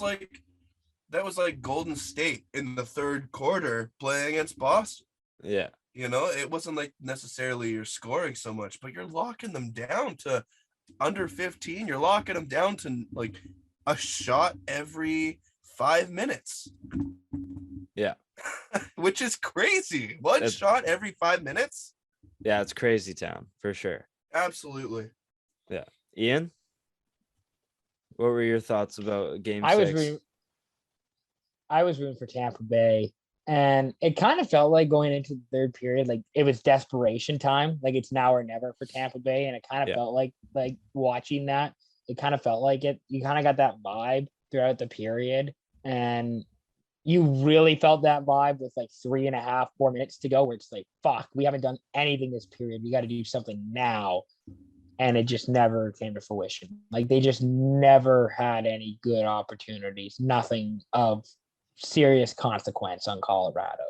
was like Golden State in the third quarter playing against Boston. Yeah. You know, it wasn't like necessarily you're scoring so much, but you're locking them down to under 15. You're locking them down to like a shot every 5 minutes. Yeah. Which is crazy. One shot every 5 minutes? Yeah, it's crazy town for sure. Absolutely. Yeah. Ian? What were your thoughts about game 6? I was rooting for Tampa Bay, and it kind of felt like going into the third period, like it was desperation time. Like it's now or never for Tampa Bay. And it kind of felt like watching that, it kind of felt like it. You kind of got that vibe throughout the period, and you really felt that vibe with like 3.5, 4 minutes to go, where it's like, fuck, we haven't done anything this period. We got to do something now. And it just never came to fruition. Like they just never had any good opportunities, nothing of serious consequence on Colorado.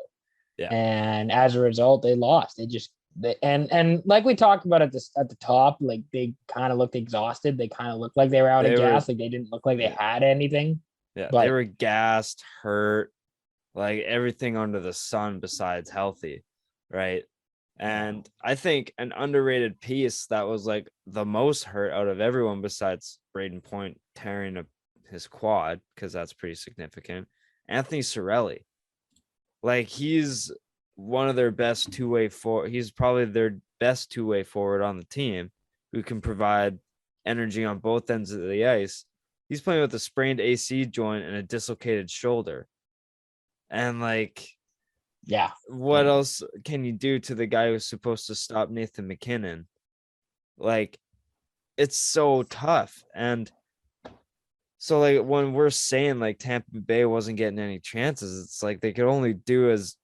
Yeah. And as a result, they lost. And like we talked about at the top, like they kind of looked exhausted. They kind of looked like they were out of gas. Like they didn't look like they had anything. Yeah, but they were gassed, hurt, like everything under the sun besides healthy, right? And I think an underrated piece that was like the most hurt out of everyone besides Braden Point tearing his quad, because that's pretty significant, Anthony Cirelli. Like he's one of their best two-way forward. He's probably their best two-way forward on the team who can provide energy on both ends of the ice. He's playing with a sprained AC joint and a dislocated shoulder. And like, Yeah. what else can you do to the guy who's supposed to stop Nathan McKinnon? Like, it's so tough. And so like when we're saying like Tampa Bay wasn't getting any chances, it's like they could only do as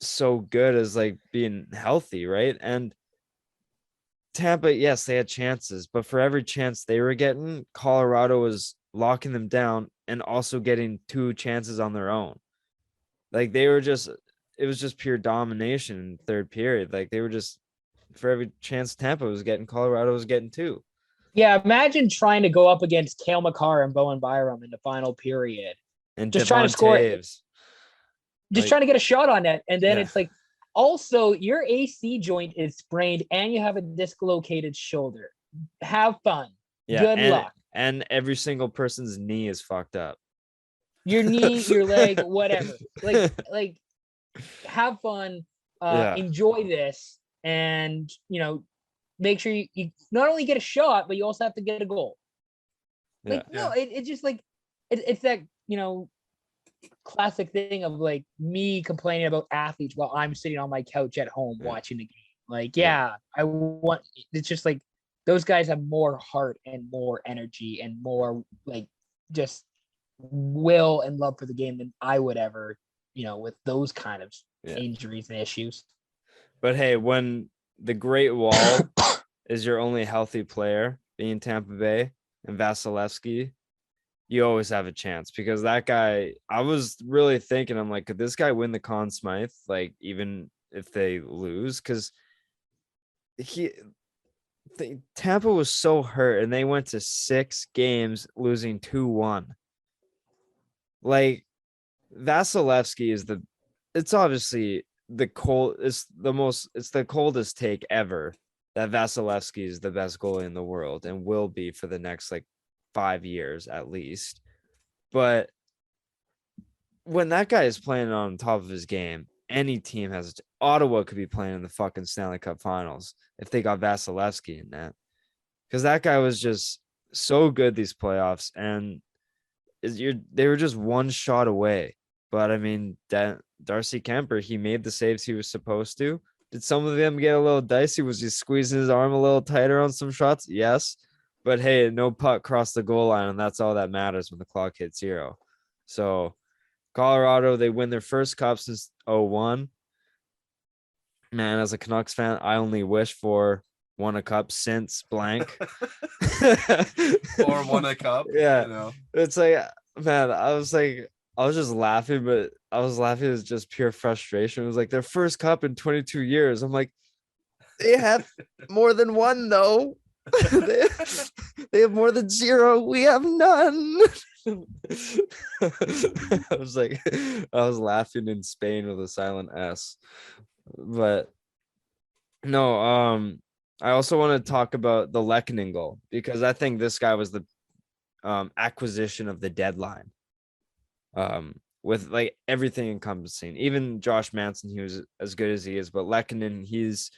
so good as like being healthy, right? And Tampa, yes, they had chances, but for every chance they were getting, Colorado was locking them down and also getting 2 chances on their own. Like they were just, it was just pure domination in third period. Like they were just, for every chance Tampa was getting, Colorado was getting 2. Yeah, imagine trying to go up against Cale Makar and Bowen Byram in the final period. And Just trying to score it. Taves. Just Like, trying to get a shot on net. And then yeah. it's like, also, your AC joint is sprained and you have a dislocated shoulder. Have fun. Yeah, Good luck. And every single person's knee is fucked up. Your knee, your leg, whatever. Like have fun. Enjoy this. And, make sure you not only get a shot, but you also have to get a goal. It's just like it's that classic thing of like me complaining about athletes while I'm sitting on my couch at home watching the game. Like, it's just like those guys have more heart and more energy and more like just will and love for the game than I would ever, with those kind of injuries and issues. But hey, when the Great Wall is your only healthy player, being Tampa Bay and Vasilevsky, you always have a chance, because that guy, I was really thinking, I'm like, could this guy win the Conn Smythe? Like, even if they lose, because Tampa was so hurt and they went to 6 games losing 2-1. Like, Vasilevsky is it's obviously the coldest take ever that Vasilevsky is the best goalie in the world and will be for the next like 5 years at least. But when that guy is playing on top of his game, any team has Ottawa could be playing in the fucking Stanley Cup Finals if they got Vasilevsky in that, because that guy was just so good these playoffs, and they were just one shot away. But I mean, Darcy Kemper, he made the saves he was supposed to. Did some of them get a little dicey? Was he squeezing his arm a little tighter on some shots? Yes. But hey, no puck crossed the goal line, and that's all that matters when the clock hits 0. So Colorado, they win their first cup since 2001. Man, as a Canucks fan, I only wish for won a cup since blank. Or won a cup. Yeah. It's like, man, I was just laughing, but I was laughing as just pure frustration. It was like their first cup in 22 years. I'm like, they have more than one though. They have more than 0. We have none. I was laughing in Spain with a silent S. But no, I also want to talk about the Lehkonen goal, because I think this guy was the acquisition of the deadline. With like everything encompassing, even Josh Manson, he was as good as he is, but Lehkonen, he's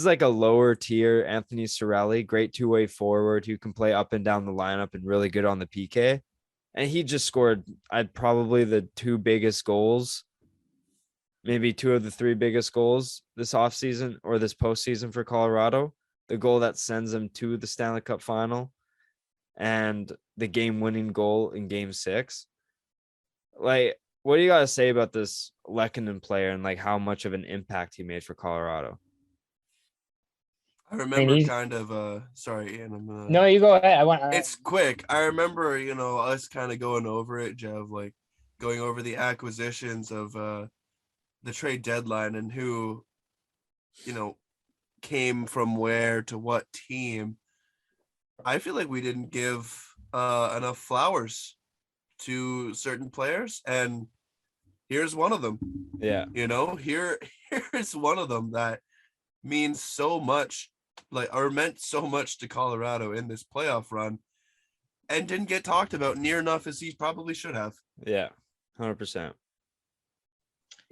like a lower tier Anthony Cirelli, great 2-way forward who can play up and down the lineup and really good on the PK. And he just scored probably the 2 biggest goals, maybe 2 of the 3 biggest goals this offseason or this postseason for Colorado. The goal that sends them to the Stanley Cup final and the game-winning goal in Game 6. Like, what do you got to say about this Lehkonen player and like how much of an impact he made for Colorado? I remember kind of sorry, Ian, No, you go ahead. It's quick. I remember, us kind of going over it, Jeff, like going over the acquisitions of the trade deadline and who, came from where to what team. I feel like we didn't give enough flowers to certain players, and here's one of them. Yeah. Here's one of them that means so much, meant so much to Colorado in this playoff run, and didn't get talked about near enough as he probably should have. Yeah, 100%.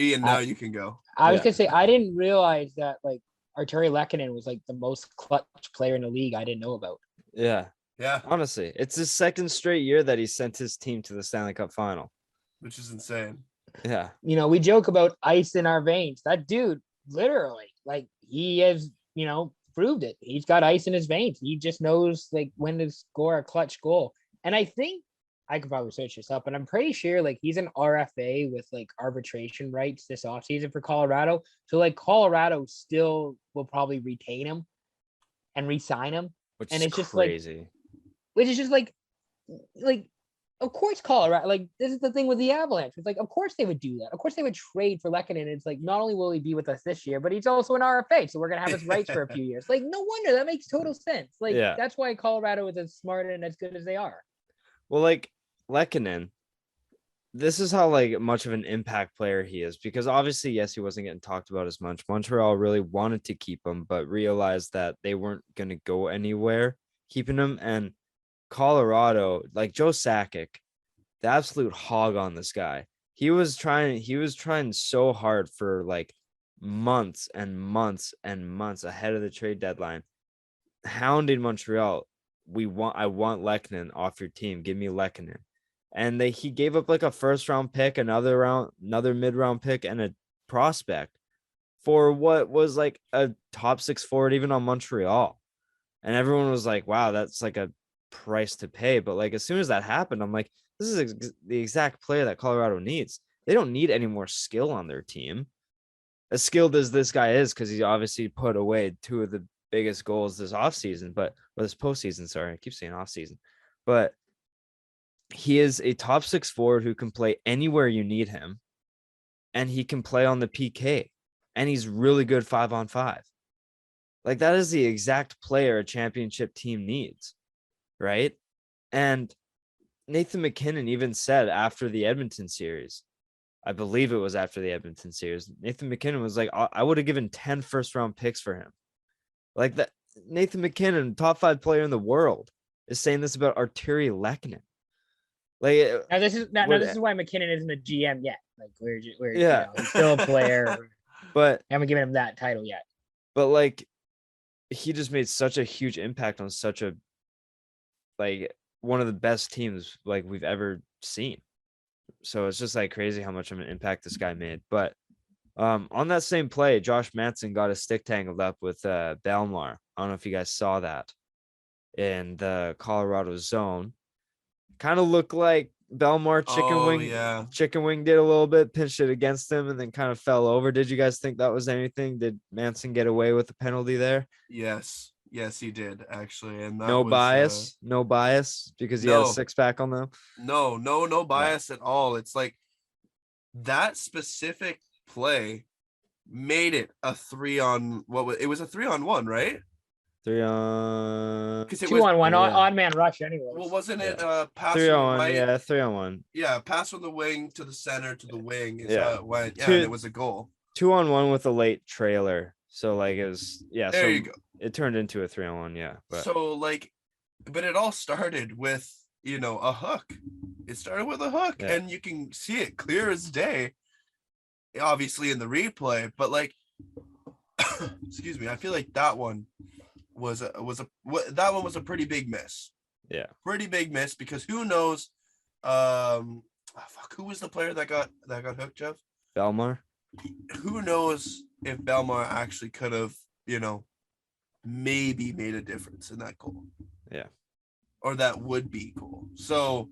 Ian, now you can go. I was gonna say, I didn't realize that like Arturi Lehkonen was like the most clutch player in the league. I didn't know about. Yeah. Yeah. Honestly, it's his second straight year that he sent his team to the Stanley Cup final, which is insane. Yeah. You know, we joke about ice in our veins. That dude, literally, like he has, proved it. He's got ice in his veins. He just knows like when to score a clutch goal. And I think I could probably search this up, but I'm pretty sure like he's an RFA with like arbitration rights this offseason for Colorado. So like Colorado still will probably retain him and re-sign him. Which And is it's just crazy. which is just like of course Colorado, like this is the thing with the Avalanche. It's like, of course they would do that. Of course they would trade for Lehkonen. It's like, not only will he be with us this year, but he's also an RFA. So we're going to have his rights for a few years. Like, no wonder. That makes total sense. Like, Yeah. that's why Colorado is as smart and as good as they are. Well, like Lehkonen, this is how like much of an impact player he is, because obviously, yes, he wasn't getting talked about as much. Montreal really wanted to keep him, but realized that they weren't going to go anywhere keeping him. And Colorado, like Joe Sakic, the absolute hog on this guy. He was trying so hard for like months and months and months ahead of the trade deadline, hounding Montreal. I want Lehkonen off your team. Give me Lehkonen. And he gave up like a first round pick, another mid round pick, and a prospect for what was like a top 6 forward even on Montreal. And everyone was like, wow, that's like a price to pay. But like as soon as that happened, I'm like, this is the exact player that Colorado needs. They don't need any more skill on their team. As skilled as this guy is, because he obviously put away 2 of the biggest goals this offseason, or this postseason. Sorry, I keep saying offseason. But he is a top 6 forward who can play anywhere you need him. And he can play on the PK. And he's really good 5-on-5. Like that is the exact player a championship team needs. Right. And Nathan MacKinnon even said after the Edmonton series, I believe it was after the Edmonton series, Nathan MacKinnon was like, I would have given 10 first-round picks for him. Like that, Nathan MacKinnon, top 5 player in the world, is saying this about Arturi Lehkonen. Like Now this is why MacKinnon isn't a GM yet. Like we're yeah, he's still a player, but I haven't given him that title yet. But like, he just made such a huge impact on such a like one of the best teams like we've ever seen. So it's just like crazy how much of an impact this guy made. But on that same play, Josh Manson got his stick tangled up with Belmar. I don't know if you guys saw that in the Colorado zone. Kind of looked like Belmar chicken wing did a little bit, pinched it against him, and then kind of fell over. Did you guys think that was anything? Did Manson get away with the penalty there? Yes, he did actually, and that no was, bias because he had a 6-pack on them. No bias at all. It's like that specific play made it a 3-on-1, it was a 3-on-1, right? 3-on, because it 2-on-1 odd man rush anyway. Well, wasn't it pass 3-on-1? right? Yeah, 3-on-1. Yeah, pass from the wing to the center to the wing is how it went. Yeah, and it was a goal. 2-on-1 with a late trailer. So like it was There you go. It turned into a 3-on-1, yeah. But. So like, but it all started with a hook. It started with a hook, and you can see it clear as day. Obviously in the replay, but like, excuse me, I feel like that one was a pretty big miss. Yeah, pretty big miss, because who knows? Who was the player that got hooked, Jeff? Belmar. Who knows if Belmar actually could have, maybe made a difference in that goal. Yeah. Or that would be cool. So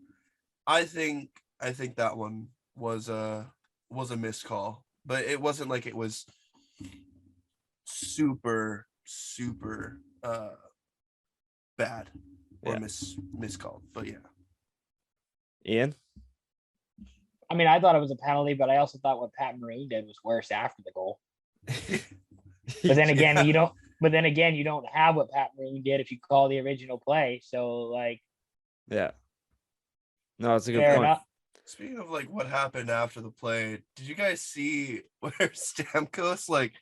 I think that one was a missed call, but it wasn't like it was super bad or miscalled. But yeah. Ian? I mean, I thought it was a penalty, but I also thought what Pat Maroon did was worse after the goal. But then again, you don't. But then again, you don't have what Pat Maroon did if you call the original play. So like, yeah. No, it's a good point. Enough. Speaking of like what happened after the play, did you guys see where Stamkos like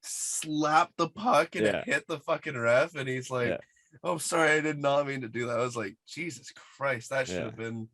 slapped the puck and it hit the fucking ref, and he's like, "Oh, sorry, I did not mean to do that." I was like, Jesus Christ, that should have been.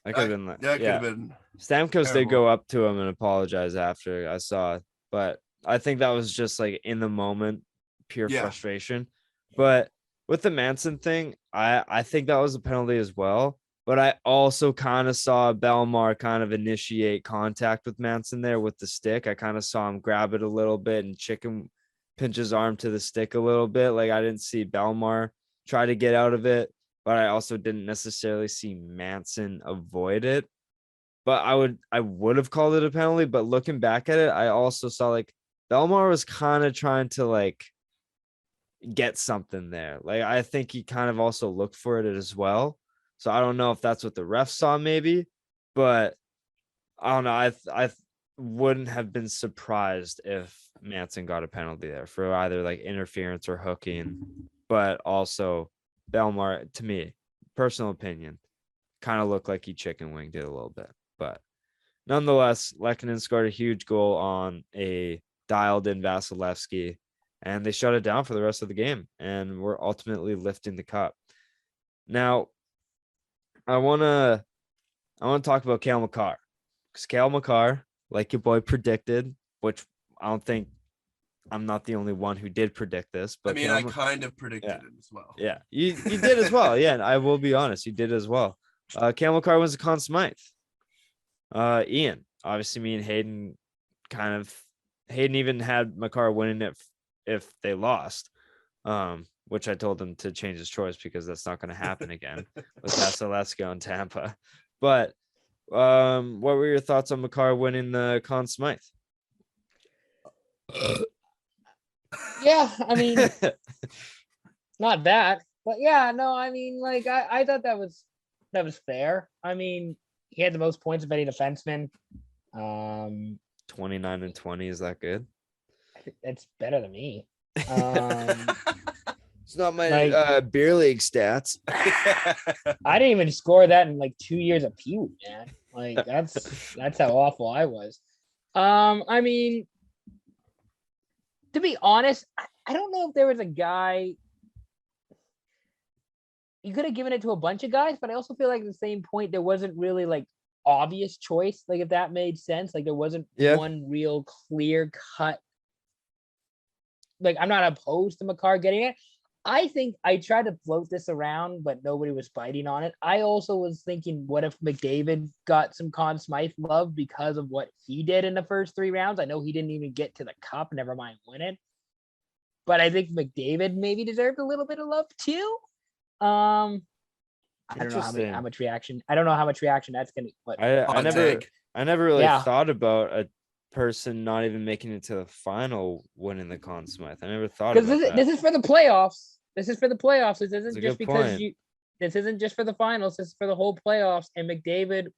That could have been. That could have been. Stamkos terrible. did go up to him and apologize after. I saw it, but I think that was just like in the moment, pure frustration. But with the Manson thing, I think that was a penalty as well. But I also kind of saw Belmar kind of initiate contact with Manson there with the stick. I kind of saw him grab it a little bit and chicken pinch his arm to the stick a little bit. Like I didn't see Belmar try to get out of it, but I also didn't necessarily see Manson avoid it. But I would have called it a penalty. But looking back at it, I also saw like Belmar was kind of trying to like get something there. Like I think he kind of also looked for it as well. So I don't know if that's what the ref saw, maybe, but I don't know. I wouldn't have been surprised if Manson got a penalty there for either like interference or hooking. But also, Belmar, to me, personal opinion, kind of looked like he chicken winged it a little bit. But nonetheless, Lehkonen scored a huge goal on a dialed in Vasilevsky, and they shut it down for the rest of the game and were ultimately lifting the cup. Now, I wanna talk about Cale Makar, because Cale Makar, like your boy predicted, which I don't think I'm not the only one who did predict this, but I mean, I kind of predicted it as well. Yeah, you did as well. Yeah, and I will be honest, you did as well. Cale Makar wins the Conn Smythe. Ian, obviously, me and Hayden Hayden even had Makar winning it if they lost. Which I told him to change his choice because that's not going to happen again with Vasilevsky on Tampa. But what were your thoughts on Makar winning the Conn Smythe? Yeah, I mean, not that, but yeah, no, I mean, like I thought that was fair. I mean, he had the most points of any defenseman. 29 and 20, is that good? It's better than me. It's not my like- beer league stats. I didn't even score that in like 2 years of Pee Wee, man. Like that's how awful I was. I mean, to be honest, I don't know if there was a guy. You could have given it to a bunch of guys, but I also feel like at the same point there wasn't really like obvious choice. Like if that made sense, like there wasn't one real clear cut. Like I'm not opposed to Makar getting it. I think I tried to float this around, but nobody was biting on it. I also was thinking, what if McDavid got some Conn Smythe love because of what he did in the first 3 rounds? I know he didn't even get to the cup, never mind win it. But I think McDavid maybe deserved a little bit of love too. I don't know how much reaction. I don't know how much reaction that's gonna. But I never really thought about a person not even making it to the final winning the Conn Smythe. I never thought about that. This is for the playoffs. This is for the playoffs. This isn't just because point. This isn't just for the finals. This is for the whole playoffs. And McDavid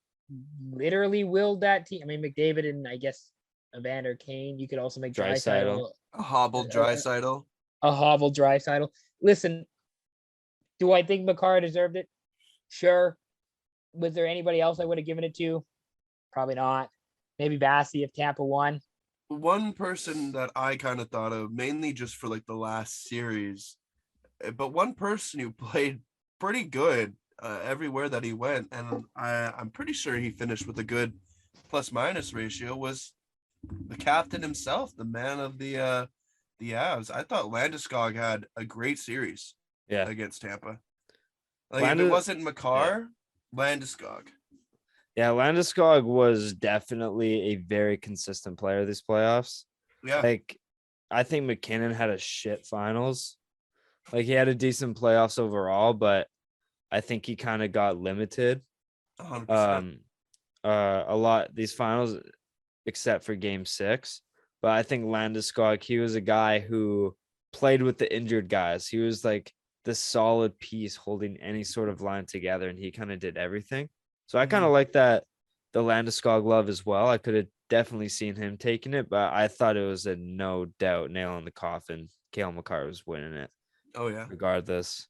literally willed that team. I mean, McDavid and I guess Evander Kane. You could also make Draisaitl. A hobbled Draisaitl. A hobbled Draisaitl. Listen, do I think Makar deserved it? Sure. Was there anybody else I would have given it to? Probably not. Maybe Bassey if Tampa won. One person that I kind of thought of, mainly just for like the last series, but one person who played pretty good everywhere that he went, and I'm pretty sure he finished with a good plus-minus ratio, was the captain himself, the man of the Avs. I thought Landeskog had a great series against Tampa. Like if it wasn't Makar, Landeskog. Yeah, Landeskog was definitely a very consistent player this playoffs. Yeah. Like, I think McKinnon had a shit finals. Like, he had a decent playoffs overall, but I think he kind of got limited. 100%. A lot these finals, except for game 6. But I think Landeskog, he was a guy who played with the injured guys. He was like the solid piece holding any sort of line together, and he kind of did everything. So I kind of like that, the Landeskog love as well. I could have definitely seen him taking it, but I thought it was a no doubt nail in the coffin. Cale Makar was winning it. Oh yeah. Regardless.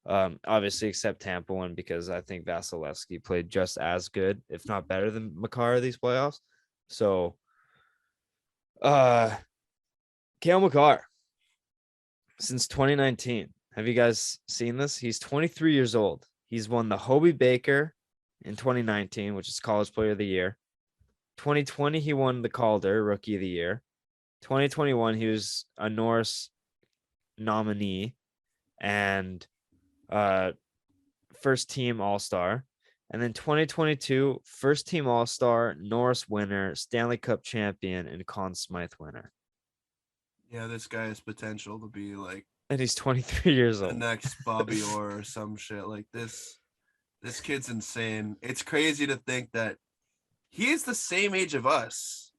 Obviously except Tampa one, because I think Vasilevsky played just as good, if not better than Makar these playoffs. So Cale Makar, since 2019. Have you guys seen this? He's 23 years old. He's won the Hobey Baker in 2019, which is College Player of the Year. 2020, he won the Calder Rookie of the Year. 2021, he was a Norris nominee and first team All-Star. And then 2022, first team All-Star, Norris winner, Stanley Cup champion, and Conn Smythe winner. Yeah, this guy has potential to be like And he's 23 years the old. next Bobby Orr or some shit like this. This kid's insane. It's crazy to think that he's the same age of us,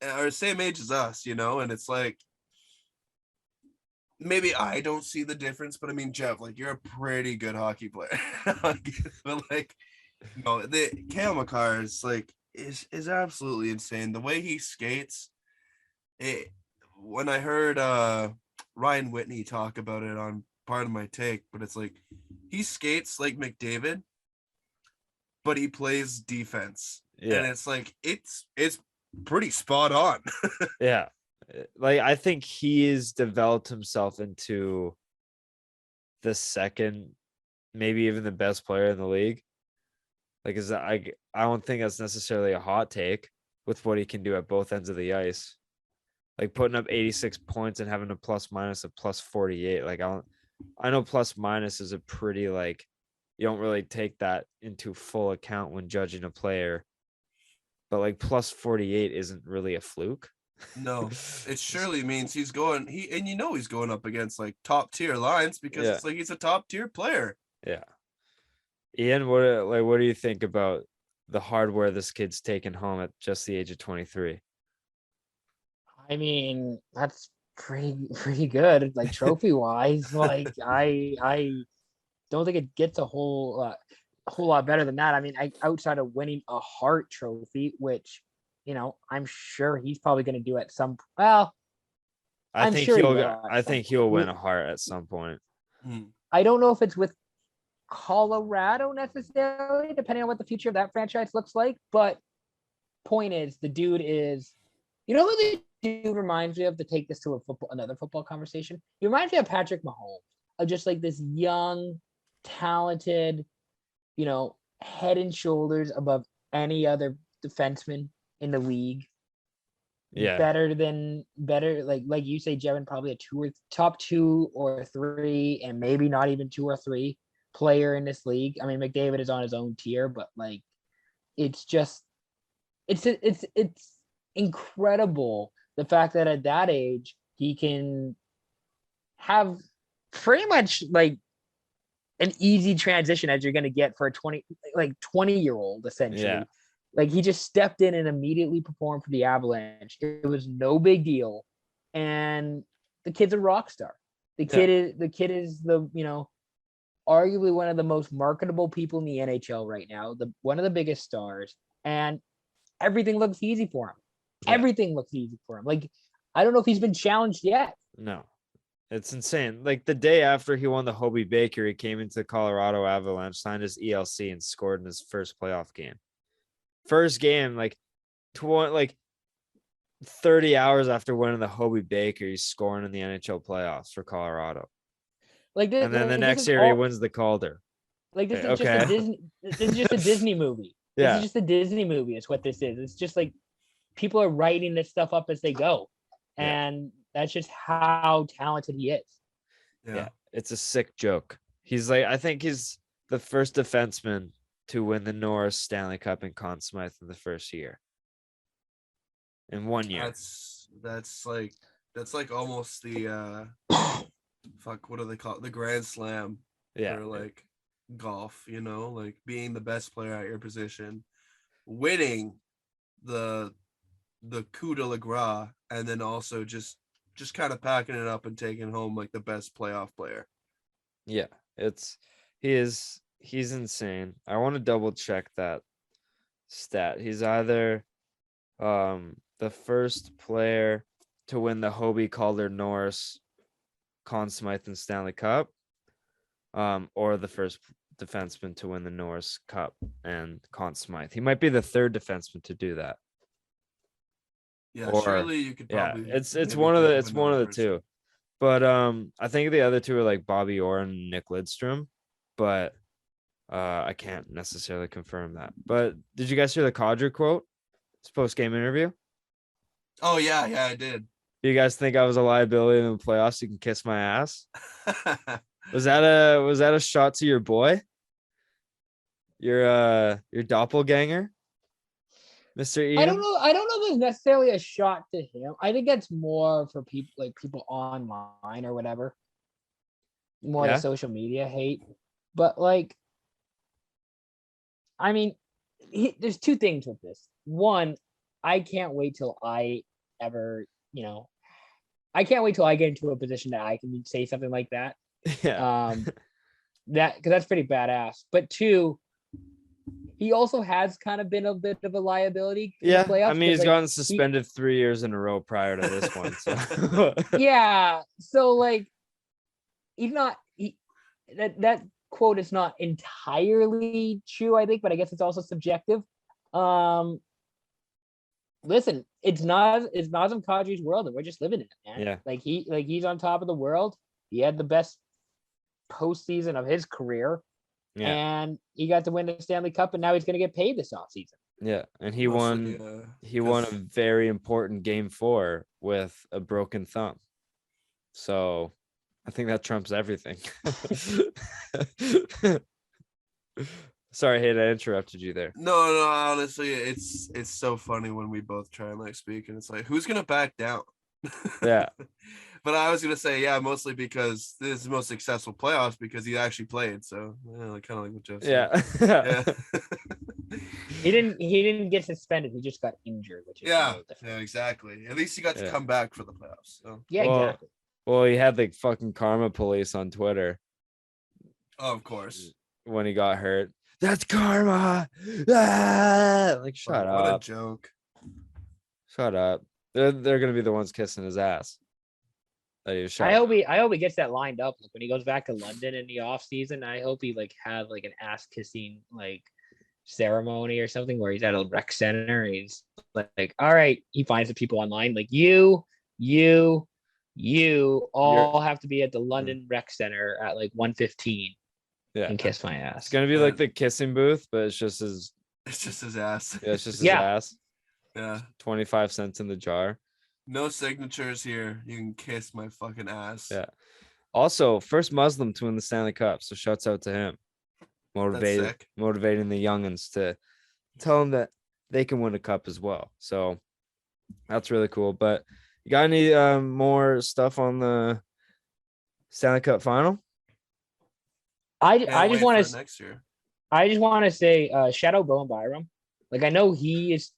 or same age as us, you know. And it's like, maybe I don't see the difference, but I mean, Jeff, like, you're a pretty good hockey player. But like, no, the Cale Makar is like is absolutely insane. The way he skates, it. When I heard Ryan Whitney talk about it on Part of My Take, but it's like he skates like McDavid, but he plays defense, and Yeah. it's like it's pretty spot on. Yeah. Like, I think he has developed himself into the second, maybe even the best player in the league. Like, I don't think that's necessarily a hot take with what he can do at both ends of the ice. Like, putting up 86 points and having a plus minus of plus 48. Like, I know plus minus is a pretty, like, you don't really take that into full account when judging a player. But like plus 48 isn't really a fluke. No, it surely means he's going he's going up against like top tier lines because Yeah. it's like he's a top tier player. Yeah. Ian, what do you think about the hardware this kid's taken home at just the age of 23? I mean, that's pretty good. Like trophy wise, like I don't think it gets a whole lot better than that. I mean, outside of winning a Hart Trophy, which I'm sure he's probably going to do at some. Well, I I'm think sure he he'll will. I think he'll win a Hart at some point. I don't know if it's with Colorado necessarily, depending on what the future of that franchise looks like. But point is, the dude is, who the dude reminds me of, to take this to another football conversation. He reminds me of Patrick Mahomes, of just like this young, talented, head and shoulders above any other defenseman in the league. Yeah. Better, like you say, Jevin, probably top 2 or 3, and maybe not even 2 or 3 player in this league. I mean, McDavid is on his own tier, but like, it's just, it's incredible the fact that at that age he can have pretty much like an easy transition as you're going to get for a 20-year-old essentially. Yeah. Like, he just stepped in and immediately performed for the Avalanche. It was no big deal, and the kid's a rock star. The kid is arguably one of the most marketable people in the NHL right now, one of the biggest stars, and everything looks easy for him. Yeah. Everything looks easy for him. Like, I don't know if he's been challenged yet. No, it's insane. Like, the day after he won the Hobey Baker, he came into the Colorado Avalanche, signed his ELC, and scored in his first playoff game. First game, like 30 hours after winning the Hobey Baker, he's scoring in the NHL playoffs for Colorado. And then the next year he wins the Calder. Like, this is just a Disney. This is just a Disney movie. Yeah. This is just a Disney movie. It's what this is. It's just like people are writing this stuff up as they go, and that's just how talented he is. Yeah, it's a sick joke. He's like, I think he's the first defenseman to win the Norris, Stanley Cup, and Conn Smythe in the first year. In 1 year. That's like almost the what do they call it? The Grand Slam for like golf, like being the best player at your position, winning the coup de la grace, and then also just kind of packing it up and taking home like the best playoff player. Yeah, he's insane. I want to double check that stat. He's either the first player to win the Hobey, Calder, Norris, Conn Smythe, and Stanley Cup, or the first defenseman to win the Norris Cup and Conn Smythe. He might be the third defenseman to do that. Yeah, surely you could probably. Yeah, it's one of the two. But I think the other two are like Bobby Orr and Nick Lidstrom, but I can't necessarily confirm that. But did you guys hear the Cadre quote? His post-game interview? Oh yeah, I did. Do you guys think I was a liability in the playoffs? You can kiss my ass. Was that a shot to your boy? your doppelganger, Mr. I don't Edom? know. I don't know if it's necessarily a shot to him. I think that's more for people online or whatever. More the Yeah. social media hate. But I mean, there's two things with this. One, I can't wait till I ever, I can't wait till I get into a position that I can say something like that. Yeah. Because that's pretty badass. But two, he also has kind of been a bit of a liability in the Yeah. playoffs. I mean, 'cause, he's gotten suspended 3 years in a row prior to this one. So yeah. So he's not that quote is not entirely true, I think, but I guess it's also subjective. Listen, it's Nazem Kadri's world, and we're just living in it, man. Yeah. He's on top of the world. He had the best postseason of his career, Yeah. and he got to win the Stanley Cup, and now he's going to get paid this offseason. Yeah. And he Mostly, won. He won a very important game 4 with a broken thumb. So I think that trumps everything. Sorry, I interrupted you there. No, honestly, it's so funny when we both try and speak, and it's like, who's gonna back down? Yeah. But I was gonna say, yeah, mostly because this is the most successful playoffs because he actually played. So yeah, kind of like what Jeff said. Yeah. He didn't get suspended. He just got injured, which is Yeah, exactly. At least he got to come back for the playoffs. So. Yeah, exactly. Well, he had fucking karma police on Twitter. Oh, of course. When he got hurt. That's karma. Ah! Shut up. What a joke. Shut up. They're gonna be the ones kissing his ass. I hope he gets that lined up. When he goes back to London in the off season, I hope he have an ass kissing ceremony or something where he's at a rec center. And he's all right. He finds the people online you all have to be at the London rec center at 1:15. Yeah, and kiss my ass. It's gonna be like the kissing booth, but it's just his. It's just his ass. Yeah, it's just his ass. Yeah. 25 cents in the jar. No signatures here. You can kiss my fucking ass. Yeah. Also, first Muslim to win the Stanley Cup, so shouts out to him. Motivating the youngins to tell them that they can win a cup as well. So that's really cool. But you got any more stuff on the Stanley Cup final? I just want to next year. I just want to say shout out Bowen Byram. I know he is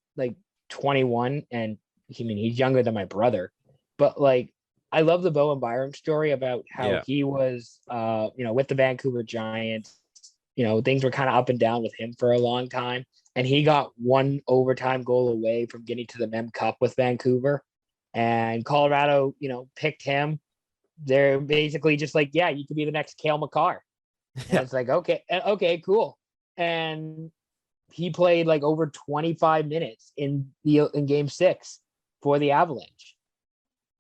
21 and he's younger than my brother, but I love the Bowen Byram story about how he was with the Vancouver Giants. Things were kind of up and down with him for a long time, and he got one overtime goal away from getting to the Mem Cup with Vancouver, and Colorado picked him. They're basically just you could be the next Cale Makar. And it's okay, cool. And he played over 25 minutes in game 6 for the Avalanche.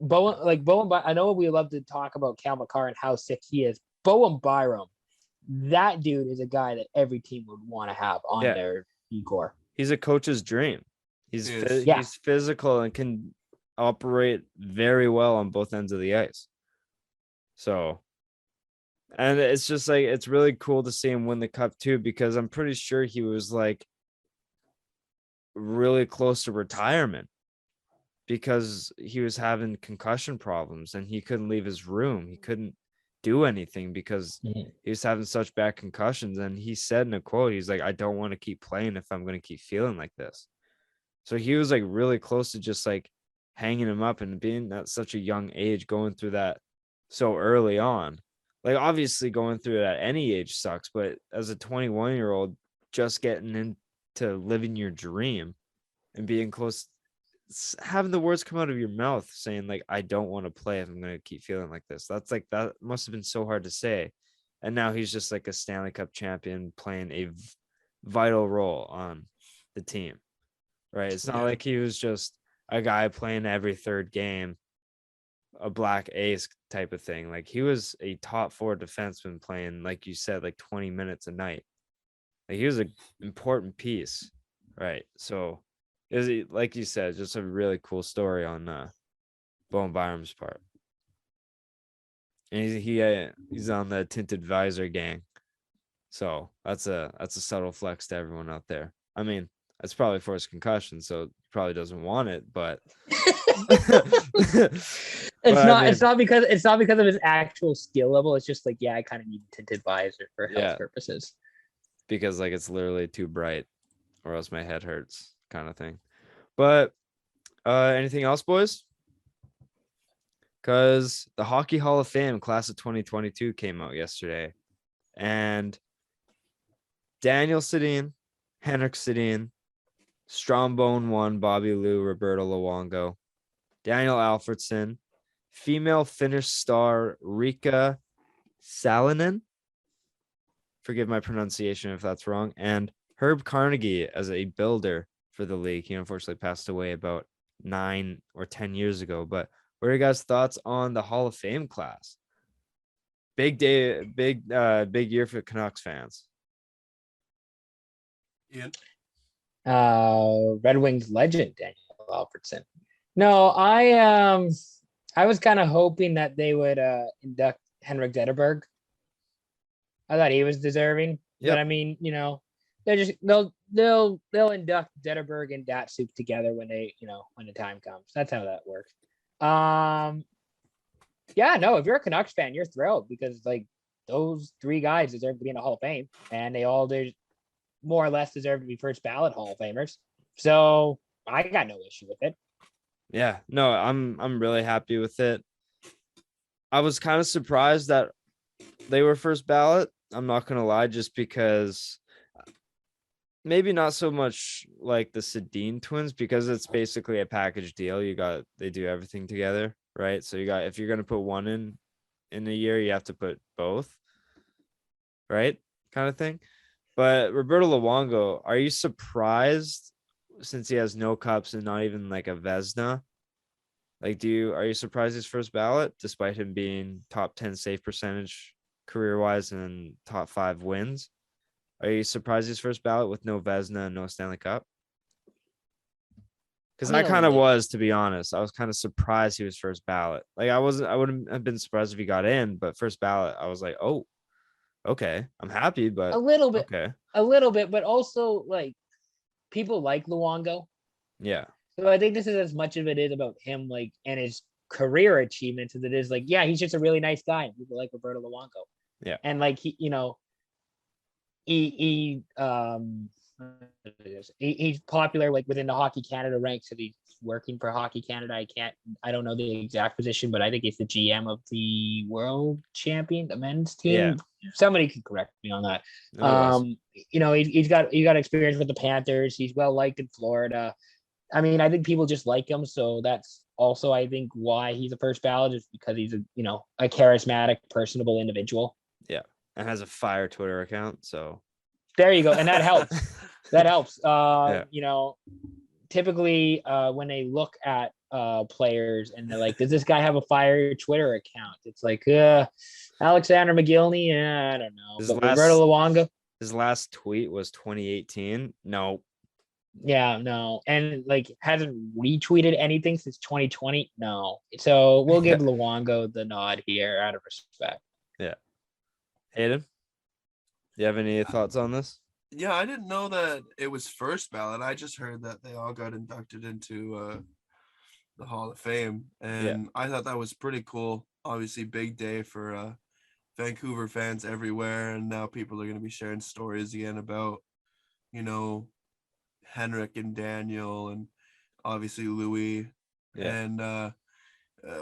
Bowen, I know we love to talk about Cale Makar and how sick he is. Bowen Byram, that dude is a guy that every team would want to have on their D-core. He's a coach's dream. He's physical and can operate very well on both ends of the ice. So, and it's just it's really cool to see him win the cup too, because I'm pretty sure he was really close to retirement because he was having concussion problems and he couldn't leave his room. He couldn't do anything because he was having such bad concussions. And he said in a quote, he's I don't want to keep playing if I'm going to keep feeling like this. So he was really close to just hanging him up, and being at such a young age, going through that so early on. Obviously going through it at any age sucks, but as a 21-year-old just getting into living your dream and being close, having the words come out of your mouth saying I don't want to play if I'm going to keep feeling like this. That's that must have been so hard to say. And now he's just a Stanley Cup champion playing a vital role on the team, right? It's not like he was just a guy playing every third game, a black ace type of thing. He was a top 4 defenseman playing, like you said, 20 minutes a night. He was an important piece, right? So is it, like you said, just a really cool story on Bowen Byram's part. And he's on the tinted visor gang. So that's a subtle flex to everyone out there. I mean, it's probably for his concussion, so he probably doesn't want it, but It's not because of his actual skill level. It's just like, yeah, I kind of need a tinted visor for health purposes. Because like it's literally too bright or else my head hurts kind of thing. But anything else, boys? Because the Hockey Hall of Fame class of 2022 came out yesterday. And Daniel Sedin, Henrik Sedin, Strombone 1, Bobby Lou, Roberto Luongo, Daniel Alfredsson, female Finnish star Rika Salonen. Forgive my pronunciation if that's wrong. And Herb Carnegie as a builder for the league. He unfortunately passed away about 9 or 10 years ago. But what are your guys' thoughts on the Hall of Fame class? Big day, big year for Canucks fans. Ian? Red Wings legend Daniel Alfredsson. No, I was kind of hoping that they would induct Henrik Zetterberg. I thought he was deserving. Yep. But I mean, you know, they'll induct Zetterberg and Datsuk together when when the time comes. That's how that works. Yeah, no, if you're a Canucks fan, you're thrilled because like those 3 guys deserve to be in the Hall of Fame, and they all more or less deserve to be first ballot Hall of Famers. So I got no issue with it. Yeah, no, I'm really happy with it. I was kind of surprised that they were first ballot. I'm not gonna lie, just because maybe not so much like the Sedin twins, because it's basically a package deal. They do everything together, right? So if you're gonna put one in a year, you have to put both, right? Kind of thing. But Roberto Luongo, are you surprised since he has no cups and not even like a Vezina? Like, are you surprised he's first ballot despite him being top 10 save percentage career wise and top 5 wins? Are you surprised he's first ballot with no Vezina and no Stanley Cup? Because I kind of was, to be honest. I was kind of surprised he was first ballot. Like I wouldn't have been surprised if he got in, but first ballot, I was like, oh, okay, I'm happy, but a little bit, okay. But also like people like Luongo. Yeah. So I think this is as much of it is about him, like, and his career achievements as it is like, yeah, he's just a really nice guy. People like Roberto Luongo. Yeah. And like he's popular like within the Hockey Canada ranks, and he's working for Hockey Canada. I don't know the exact position, but I think he's the GM of the world champion, the men's team. Yeah. Somebody can correct me on that. No, he's got experience with the Panthers. He's well liked in Florida. I mean, I think people just like him, so that's also I think why he's a first ballot, is because he's a charismatic, personable individual. Yeah, and has a fire Twitter account. So there you go, and that helps. That helps. Yeah. Typically when they look at players and they're like, does this guy have a fire Twitter account? It's like Alexander McGillney. I don't know. Roberto Luongo. His last tweet was 2018. No. Yeah, no. And like hasn't retweeted anything since 2020. No. So we'll give Luongo the nod here out of respect. Yeah. Hayden, do you have any thoughts on this? Yeah, I didn't know that it was first ballot. I just heard that they all got inducted into the Hall of Fame, and I thought that was pretty cool. Obviously, big day for Vancouver fans everywhere, and now people are going to be sharing stories again about, Henrik and Daniel, and obviously Louis. Yeah. And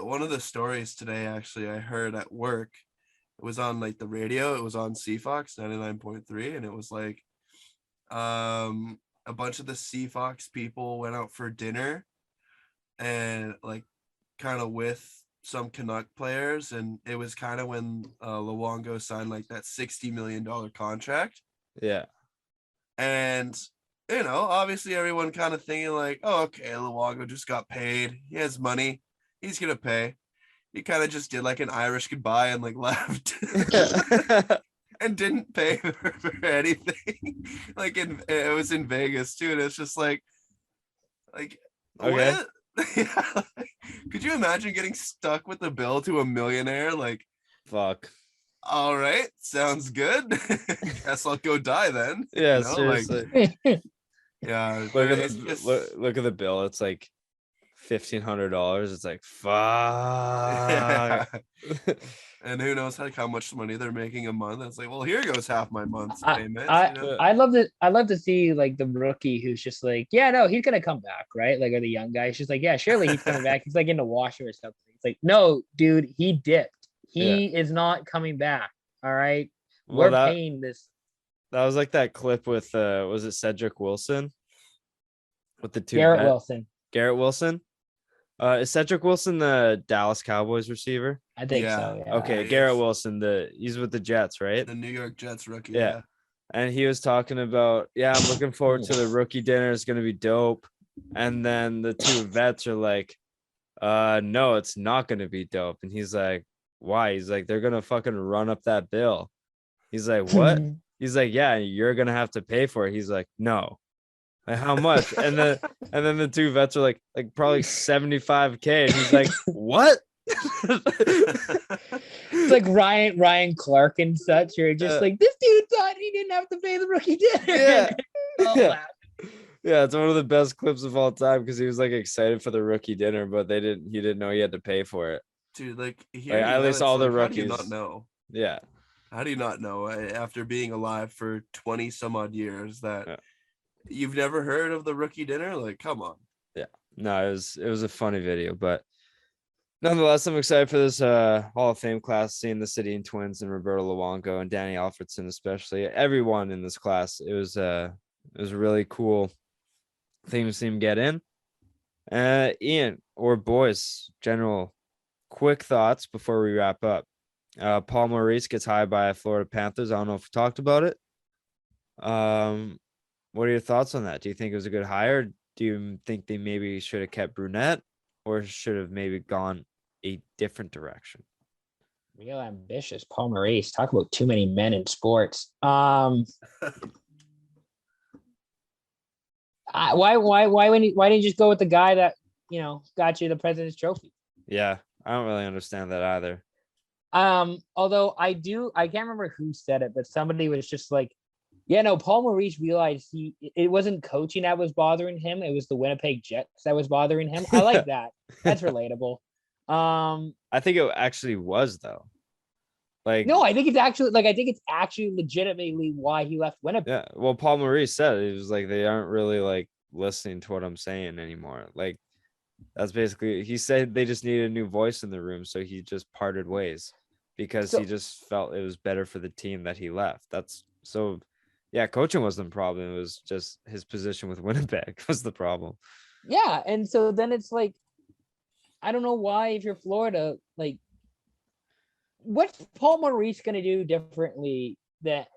one of the stories today, actually, I heard at work. It was on like the radio. It was on CFox 99.3, and it was like a bunch of the CFox people went out for dinner, and like kind of with some Canuck players, and it was kind of when Luongo signed like that $60 million contract. Yeah. And obviously everyone kind of thinking like, oh, okay, Luongo just got paid. He has money. He's gonna pay. He kind of just did like an Irish goodbye and like left. And didn't pay for anything. Like it was in Vegas too, and it's just like okay. What? Could you imagine getting stuck with the bill to a millionaire? Like, fuck. All right, sounds good. Guess I'll go die then. Yeah, you know, like, seriously. yeah, Look at it's the just look at the bill. It's like $1,500. It's like fuck. and who knows how much money they're making a month. It's like, well, here goes half my month's I payments. I You know, I love to see like the rookie who's just like, yeah, no, he's gonna come back, right? Like, or the young guy, he's just like, yeah, surely he's coming back. He's like in the washer or something. It's like, no, dude, he dipped. Yeah. He is not coming back. All right, Well, we're paying this. that was like that clip with was it Cedric Wilson with the two Garrett Wilson. Garrett Wilson. Is Cedric Wilson the Dallas Cowboys receiver? I think Yeah. so. Yeah. Okay, he Garrett is. Wilson, he's with the Jets, right? the New York Jets rookie. Yeah. And he was talking about, yeah, I'm looking forward to the rookie dinner. It's gonna be dope. And then the two vets are like, no, it's not gonna be dope. And he's like, why? He's like, they're gonna fucking run up that bill. He's like, what? He's like, yeah, you're gonna have to pay for it. He's like, no. Like, how much? And then the two vets are like probably 75K. And he's like, what? It's like Ryan Clark and such. You're just like, this dude thought he didn't have to pay the rookie dinner. Yeah. All Yeah. laughing. Yeah, it's one of the best clips of all time because he was like excited for the rookie dinner, but he didn't know he had to pay for it. Dude, like, here Like, you at go, least it's all the like, how do you not rookies. know? Yeah. How do you not know after being alive for 20 some odd years that Yeah. you've never heard of the rookie dinner? Like, come on. No, it was a funny video, but nonetheless, I'm excited for this Hall of Fame class, seeing the Sedin twins and Roberto Luongo and Danny Alfredson, especially everyone in this class. It was a really cool thing to see him get in. Ian or boys, general quick thoughts before we wrap up. Paul Maurice gets hired by Florida Panthers. I don't know if we talked about it. What are your thoughts on that? Do you think it was a good hire? Do you think they maybe should have kept Brunette or should have maybe gone a different direction? Real ambitious. Paul Maurice. Talk about too many men in sports. Why didn't you just go with the guy that got you the President's Trophy? Yeah, I don't really understand that either. Although I can't remember who said it, but somebody was just like, yeah, no, Paul Maurice realized it wasn't coaching that was bothering him. It was the Winnipeg Jets that was bothering him. I like that. That's relatable. I think it actually was though. Like, no, I think it's actually legitimately why he left Winnipeg. yeah. Well, Paul Maurice said it was like they aren't really like listening to what I'm saying anymore. Like, that's basically, he said they just needed a new voice in the room, so he just parted ways because he just felt it was better for the team that he left. That's so. Yeah, coaching wasn't the problem. It was just his position with Winnipeg was the problem. Yeah, and so then it's like, I don't know why, if you're Florida, like, what's Paul Maurice going to do differently that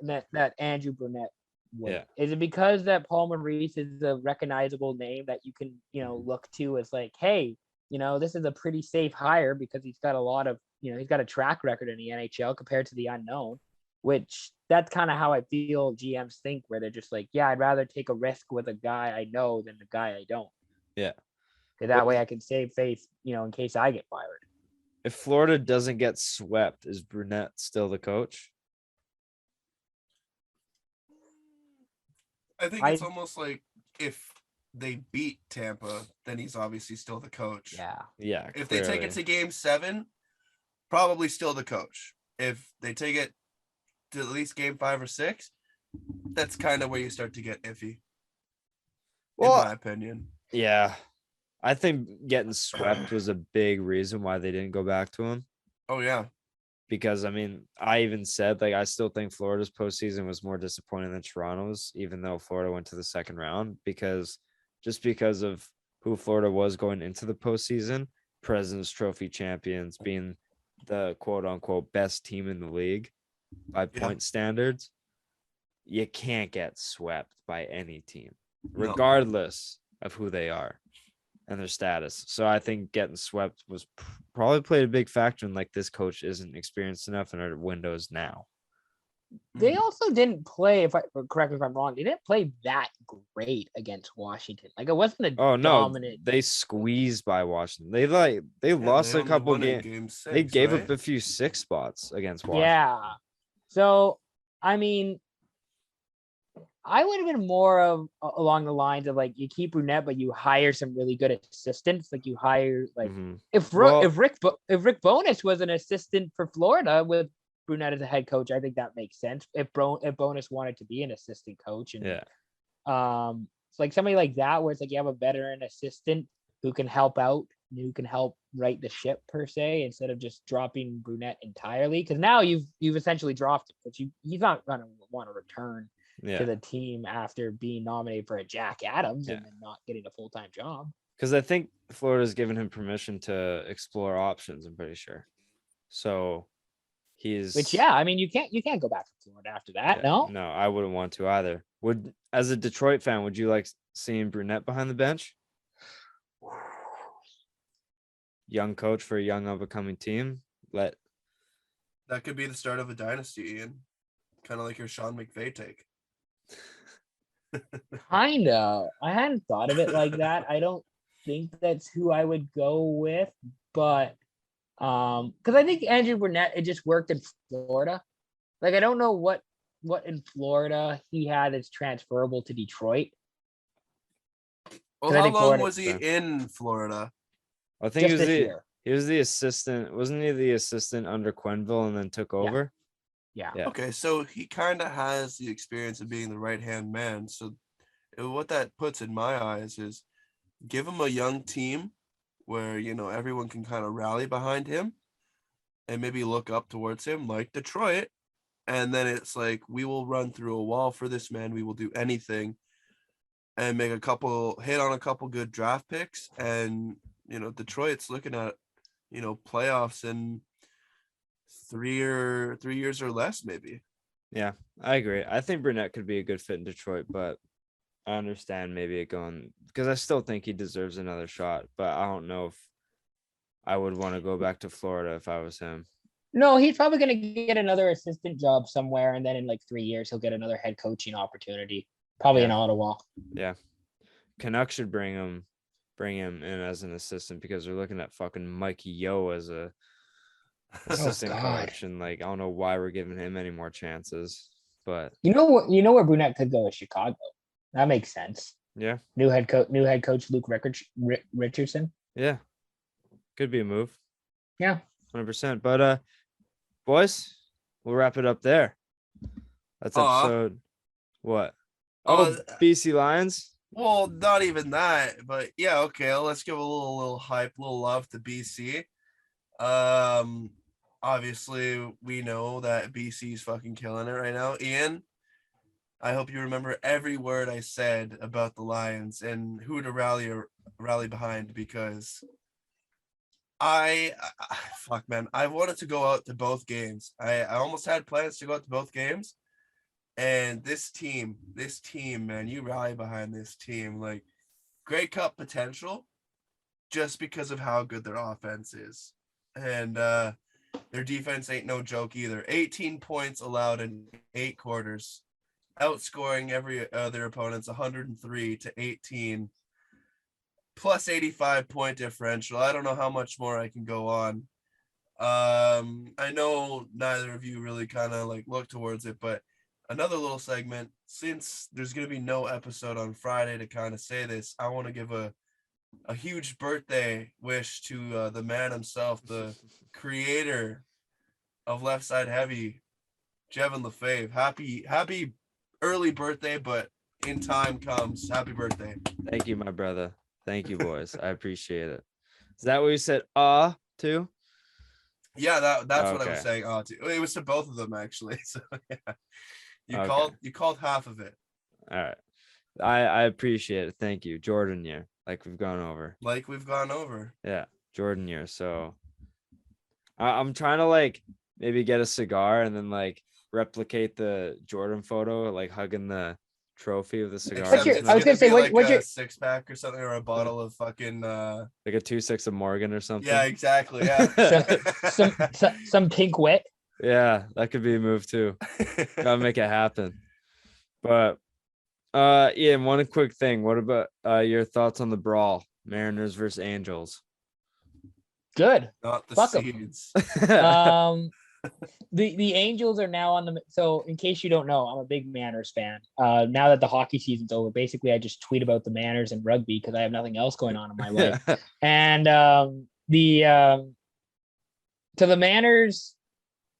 Andrew Brunette would? Yeah. Is it because that Paul Maurice is a recognizable name that you can, look to as like, hey, this is a pretty safe hire because he's got a lot of, he's got a track record in the NHL compared to the unknown, which that's kind of how I feel GMs think, where they're just like, yeah, I'd rather take a risk with a guy I know than the guy I don't. Yeah. Because that way I can save face, in case I get fired. If Florida doesn't get swept, is Brunette still the coach? I think it's almost like if they beat Tampa, then he's obviously still the coach. Yeah. Yeah. If they take it to game 7, probably still the coach. If they take it to at least game 5 or 6, that's kind of where you start to get iffy. Well, in my opinion. Yeah. I think getting swept was a big reason why they didn't go back to him. Oh, yeah. Because, I mean, I even said, like, I still think Florida's postseason was more disappointing than Toronto's, even though Florida went to the second round, because of who Florida was going into the postseason, President's Trophy champions, being the quote unquote best team in the league by point standards. You can't get swept by any team, regardless of who they are and their status. So I think getting swept was probably played a big factor in, like, this coach isn't experienced enough and our windows now. they also didn't play. If I correct me if I'm wrong, they didn't play that great against Washington. Like it wasn't a Oh no, dominant. they squeezed by Washington. They Yeah, lost they a only couple won in games. game 6, They gave right? up a few 6 spots against Washington. Yeah. So I mean, I would have been more of along the lines of like you keep Brunette, but you hire some really good assistants. Like you hire like Mhm. if Rick Bonus was an assistant for Florida with Brunette as a head coach, I think that makes sense. If Bonus wanted to be an assistant coach, and Yeah. it's like somebody like that where it's like you have a veteran assistant who can help out, who can help right the ship per se, instead of just dropping Brunette entirely. Because now you've essentially dropped him, but he's not going to want to return Yeah. to the team after being nominated for a Jack Adams Yeah. and then not getting a full-time job. Because I think Florida's given him permission to explore options, I'm pretty sure. So Which I mean you can't go back to Florida after that. No. No, I wouldn't want to either. As a Detroit fan, would you like seeing Brunette behind the bench? Young coach for a young up and coming team. That could be the start of a dynasty, Ian. Kind of like your Sean McVay take. Kind of. I hadn't thought of it like that. I don't think that's who I would go with, but because I think Andrew Burnett, it just worked in Florida. Like I don't know what in Florida he had that's transferable to Detroit. Well, how long was he in Florida? I think he was the assistant. Wasn't he the assistant under Quenneville and then took over? Yeah. Okay, so he kind of has the experience of being the right-hand man. So what that puts in my eyes is give him a young team where, everyone can kind of rally behind him and maybe look up towards him like Detroit. And then it's like, we will run through a wall for this man. We will do anything and hit on a couple good draft picks. And, Detroit's looking at, playoffs in 3 years or less, maybe. Yeah, I agree. I think Burnett could be a good fit in Detroit, but I understand maybe it going because I still think he deserves another shot, but I don't know if I would want to go back to Florida if I was him. No, he's probably going to get another assistant job somewhere, and then in like 3 years, he'll get another head coaching opportunity, probably in Ottawa. Yeah, Canucks should bring him in as an assistant because they're looking at fucking Mikey Yo as a assistant coach, and like I don't know why we're giving him any more chances, but you know where Brunette could go is Chicago. That makes sense. Yeah, new head coach Luke Richardson. Yeah, could be a move. Yeah, 100%. But boys, we'll wrap it up there. That's episode. What? BC Lions. Well, not even that, but yeah, okay. Let's give a little hype, little love to BC. Obviously, we know that BC's fucking killing it right now. Ian, I hope you remember every word I said about the Lions and who to rally behind, because fuck, man, I wanted to go out to both games. I almost had plans to go out to both games. And this team, man, you rally behind this team. Like, Grey Cup potential just because of how good their offense is. And their defense ain't no joke either. 18 points allowed in 8 quarters, outscoring every other opponent's 103-18, plus 85 point differential. I don't know how much more I can go on. I know neither of you really kind of like look towards it, but another little segment, since there's going to be no episode on Friday to kind of say this, I want to give a huge birthday wish to the man himself, the creator of Left Side Heavy, Jevin LaFave. Happy early birthday, but in time comes. Happy birthday. Thank you, my brother. Thank you, boys. I appreciate it. Is that what you said? To? Yeah, that's what I was saying. To. It was to both of them, actually. So yeah. You called half of it. All right. I appreciate it. Thank you. Jordan year. Like we've gone over. Yeah. Jordan year. So I'm trying to like maybe get a cigar and then like replicate the Jordan photo, like hugging the trophy of the cigar. I was gonna say what's your 6-pack or something, or a bottle of fucking like a 2-6 of Morgan or something. Yeah, exactly. Yeah. some pink wit. Yeah, that could be a move too. Gotta make it happen. But Ian, one quick thing. What about your thoughts on the brawl? Mariners versus Angels. Good. Not the Fuck 'em. seeds. The Angels are now on the. So in case you don't know, I'm a big Mariners fan. Now that the hockey season's over, basically I just tweet about the Mariners and rugby because I have nothing else going on in my life. And so the Mariners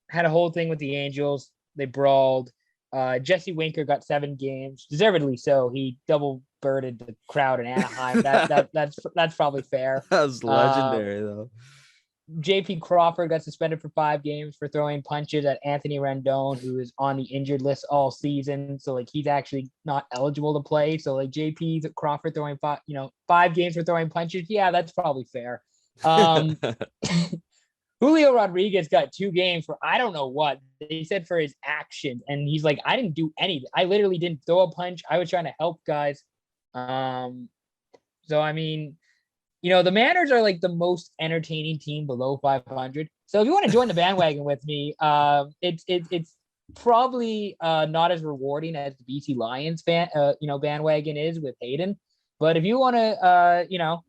had a whole thing with the Angels. They brawled. Jesse Winker got 7 games, deservedly so. He double birded the crowd in Anaheim. That's probably fair. That was legendary though. JP Crawford got suspended for 5 games for throwing punches at Anthony Rendon, who is on the injured list all season. So like he's actually not eligible to play. So like JP Crawford throwing 5 games for throwing punches. Yeah, that's probably fair. Julio Rodriguez got 2 games for I don't know what they said for his actions, and he's like, I didn't do anything. I literally didn't throw a punch. I was trying to help guys. So I mean, the Mariners are like the most entertaining team below 500. So if you want to join the bandwagon with me, it's probably not as rewarding as the BC Lions bandwagon is with Hayden. But if you want to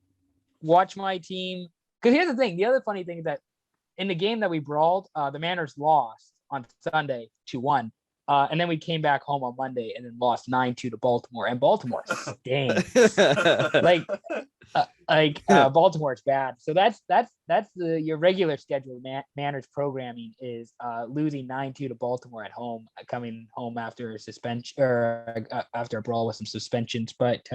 watch my team, because here's the thing. The other funny thing is that in the game that we brawled, the Mariners lost on Sunday 2-1. And then we came back home on Monday and then lost 9-2 to Baltimore. And Baltimore stinks. Baltimore is bad. So that's your regular schedule. Mariners programming is losing 9-2 to Baltimore at home, coming home after a suspension or after a brawl with some suspensions. But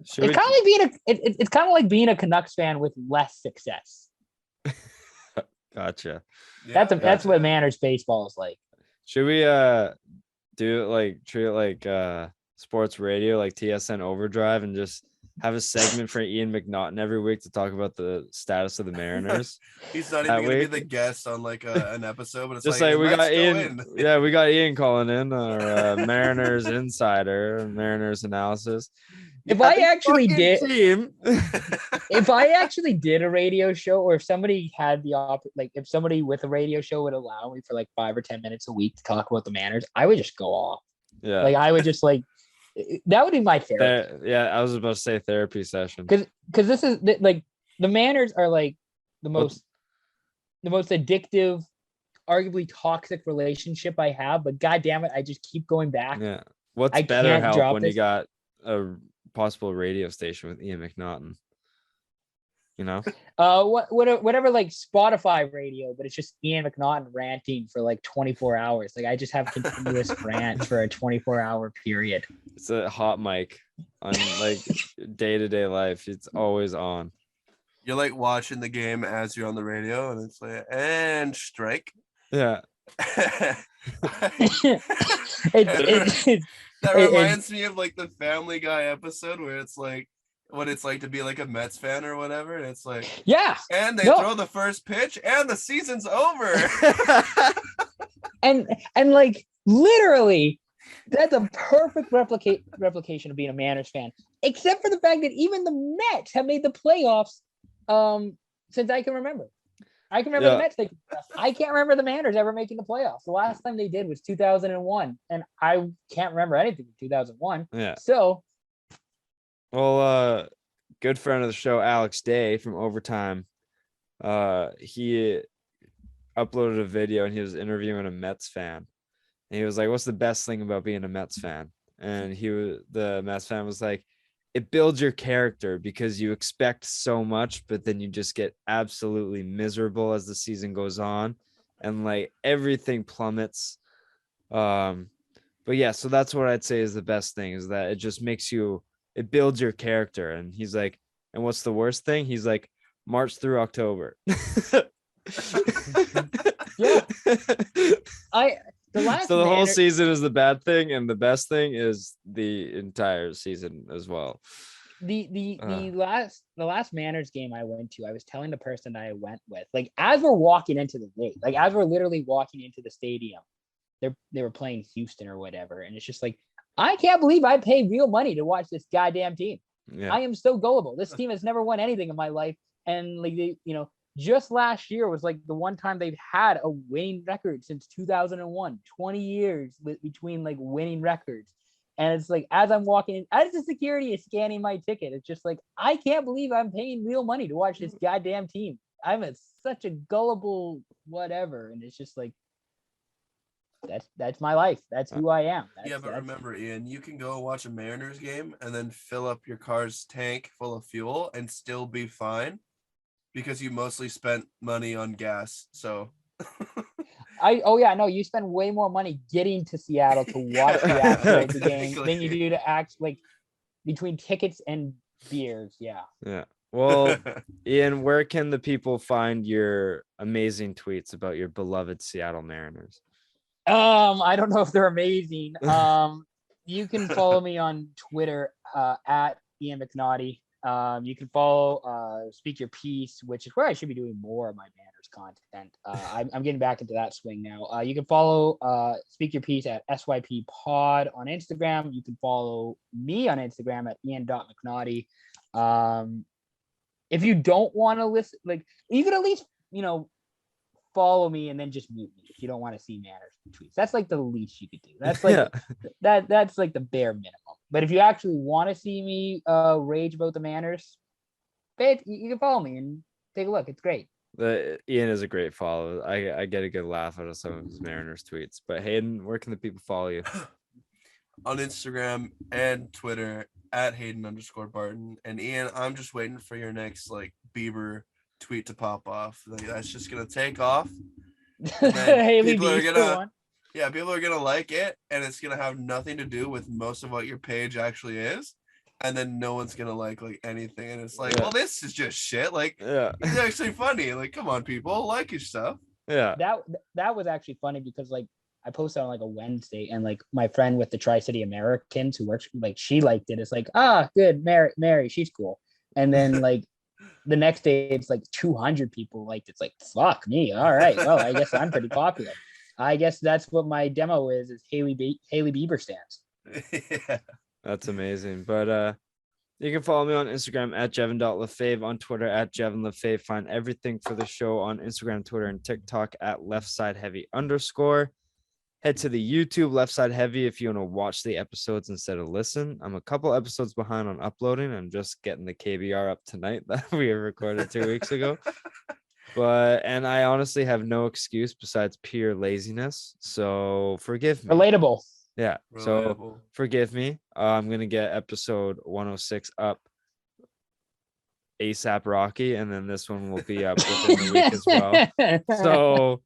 it's kind of like being a Canucks fan with less success. Gotcha. That's what Mariners baseball is like. Should we treat it like sports radio, like TSN Overdrive, and just have a segment for Ian McNaughton every week to talk about the status of the Mariners? He's not even gonna be the guest on like an episode, but it's just like we got Ian. Yeah, we got Ian calling in, our Mariners insider, Mariners analysis. If I actually did a radio show, or if somebody had if somebody with a radio show would allow me for like 5 or 10 minutes a week to talk about the Mariners, I would just go off. Yeah. Like I would just that would be my therapy. Yeah, I was about to say therapy session. Because this is like the Mariners are like the most addictive, arguably toxic relationship I have. But God damn it, I just keep going back. Yeah. What's better help when you got a possible radio station with Ian McNaughton? Whatever, like Spotify radio, but it's just Ian McNaughton ranting for like 24 hours. Like I just have continuous rant for a 24-hour period. It's a hot mic on like day-to-day life. It's always on. You're like watching the game as you're on the radio, and it's like, and strike. Yeah. That reminds me of like the Family Guy episode where it's like what it's like to be like a Mets fan or whatever, and it's like, yeah, and they throw the first pitch and the season's over. and like literally that's a perfect replication of being a Mariners fan, except for the fact that even the Mets have made the playoffs since I can remember. I can remember the Mets. I can't remember the Mariners ever making the playoffs. The last time they did was 2001, and I can't remember anything in 2001. Yeah. So, well, good friend of the show, Alex Day from Overtime, he uploaded a video and he was interviewing a Mets fan, and he was like, "What's the best thing about being a Mets fan?" And the Mets fan was like, "It builds your character because you expect so much, but then you just get absolutely miserable as the season goes on, and like everything plummets." But yeah, so that's what I'd say is the best thing, is that it just it builds your character. And he's like, "And what's the worst thing?" He's like, "March through October." Yeah. So the whole season is the bad thing, and the best thing is the entire season as well. The last Mariners game I went to, I was telling the person that I went with, like as we're walking into the gate, like as we're literally walking into the stadium, they were playing Houston or whatever, and it's just like, I can't believe I paid real money to watch this goddamn team. Yeah. I am so gullible. This team has never won anything in my life, and like just last year was like the one time they've had a winning record since 2001. 20 years between like winning records. And it's like, as I'm walking in, as the security is scanning my ticket, it's just like, I can't believe I'm paying real money to watch this goddamn team. Such a gullible whatever. And it's just like, that's my life. That's who I am. Remember, Ian, you can go watch a Mariners game and then fill up your car's tank full of fuel and still be fine because you mostly spent money on gas. So you spend way more money getting to Seattle to watch the actual game than you do to act like between tickets and beers. Yeah. Well, Ian, where can the people find your amazing tweets about your beloved Seattle Mariners? I don't know if they're amazing. You can follow me on Twitter at Ian McNaughton. You can follow Speak Your Piece, which is where I should be doing more of my Manners content. I'm getting back into that swing now. You can follow Speak Your Piece at SYP Pod on Instagram. You can follow me on Instagram at Ian.McNaughton. If you don't want to listen, like, you could at least, follow me and then just mute me if you don't want to see Manners tweets. That's like the least you could do. That's like that's like the bare minimum. But if you actually want to see me rage about the Manners, you can follow me and take a look. It's great. Ian is a great follow. I get a good laugh out of some of his Mariners tweets. But Hayden, where can the people follow you? On Instagram and Twitter at Hayden_Barton. And Ian, I'm just waiting for your next like Bieber tweet to pop off. Like, that's just gonna take off. People are gonna like it, and it's gonna have nothing to do with most of what your page actually is. And then no one's gonna like anything, and it's like, well, this is just shit. Like, it's actually funny. Like, come on, people, like your stuff. Yeah, that was actually funny because like I posted on like a Wednesday, and like my friend with the Tri-City Americans who works, like, she liked it. It's like, good, Mary, she's cool. And then like the next day it's like 200 people liked it. It's like, fuck me. All right, well, I guess I'm pretty popular. I guess that's what my demo is Haley Bieber stands. Yeah, that's amazing. But you can follow me on Instagram at Jevon.Lefave, on Twitter at JevonLefave. Find everything for the show on Instagram, Twitter, and TikTok at LeftSideHeavy_. Head to the YouTube Left Side Heavy if you want to watch the episodes instead of listen. I'm a couple episodes behind on uploading. I'm just getting the KBR up tonight that we recorded 2 weeks ago. And I honestly have no excuse besides pure laziness. So forgive me. Relatable. Yeah. So forgive me. I'm going to get episode 106 up ASAP Rocky, and then this one will be up within the week as well. So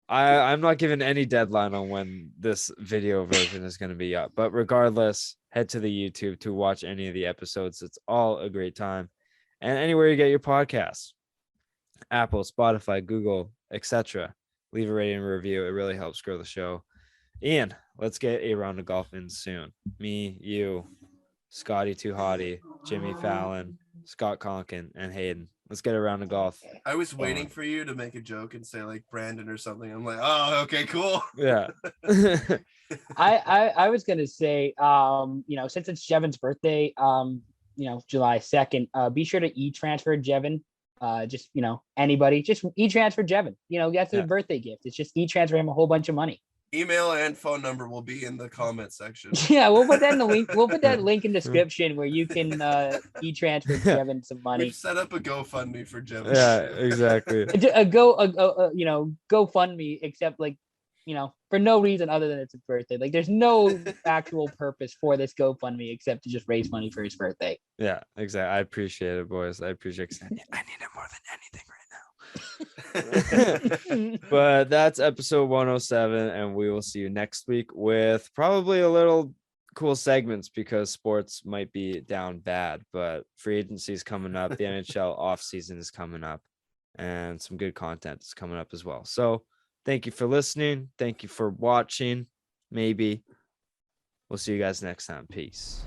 I'm not giving any deadline on when this video version is going to be up, but regardless, head to the YouTube to watch any of the episodes. It's all a great time. And anywhere you get your podcasts, Apple, Spotify, Google, etc. Leave a rating and review. It really helps grow the show. Ian, let's get a round of golf in soon. Me, you, Scotty Too Hottie, Jimmy Fallon, Scott Conkin, and Hayden. Let's get a round of golf. I was waiting for you to make a joke and say like Brandon or something. I'm like, oh, okay, cool. Yeah. I was gonna say, since it's Jevon's birthday, July 2nd, be sure to e-transfer Jevon. Anybody, just e-transfer Jevon. That's a birthday gift. It's just e-transfer him a whole bunch of money. Email and phone number will be in the comment section. Yeah, we'll put that in the link. We'll put that link in description where you can e-transfer Jevon some money. We've set up a GoFundMe for Jevon. Yeah, exactly. GoFundMe, except for no reason other than it's his birthday. Like, there's no actual purpose for this GoFundMe except to just raise money for his birthday. Yeah, exactly. I appreciate it, boys. I appreciate it. I need it more than anything right now. But that's episode 107, and we will see you next week with probably a little cool segments because sports might be down bad, but free agency is coming up. The NHL off season is coming up, and some good content is coming up as well. So thank you for listening. Thank you for watching. Maybe we'll see you guys next time. Peace.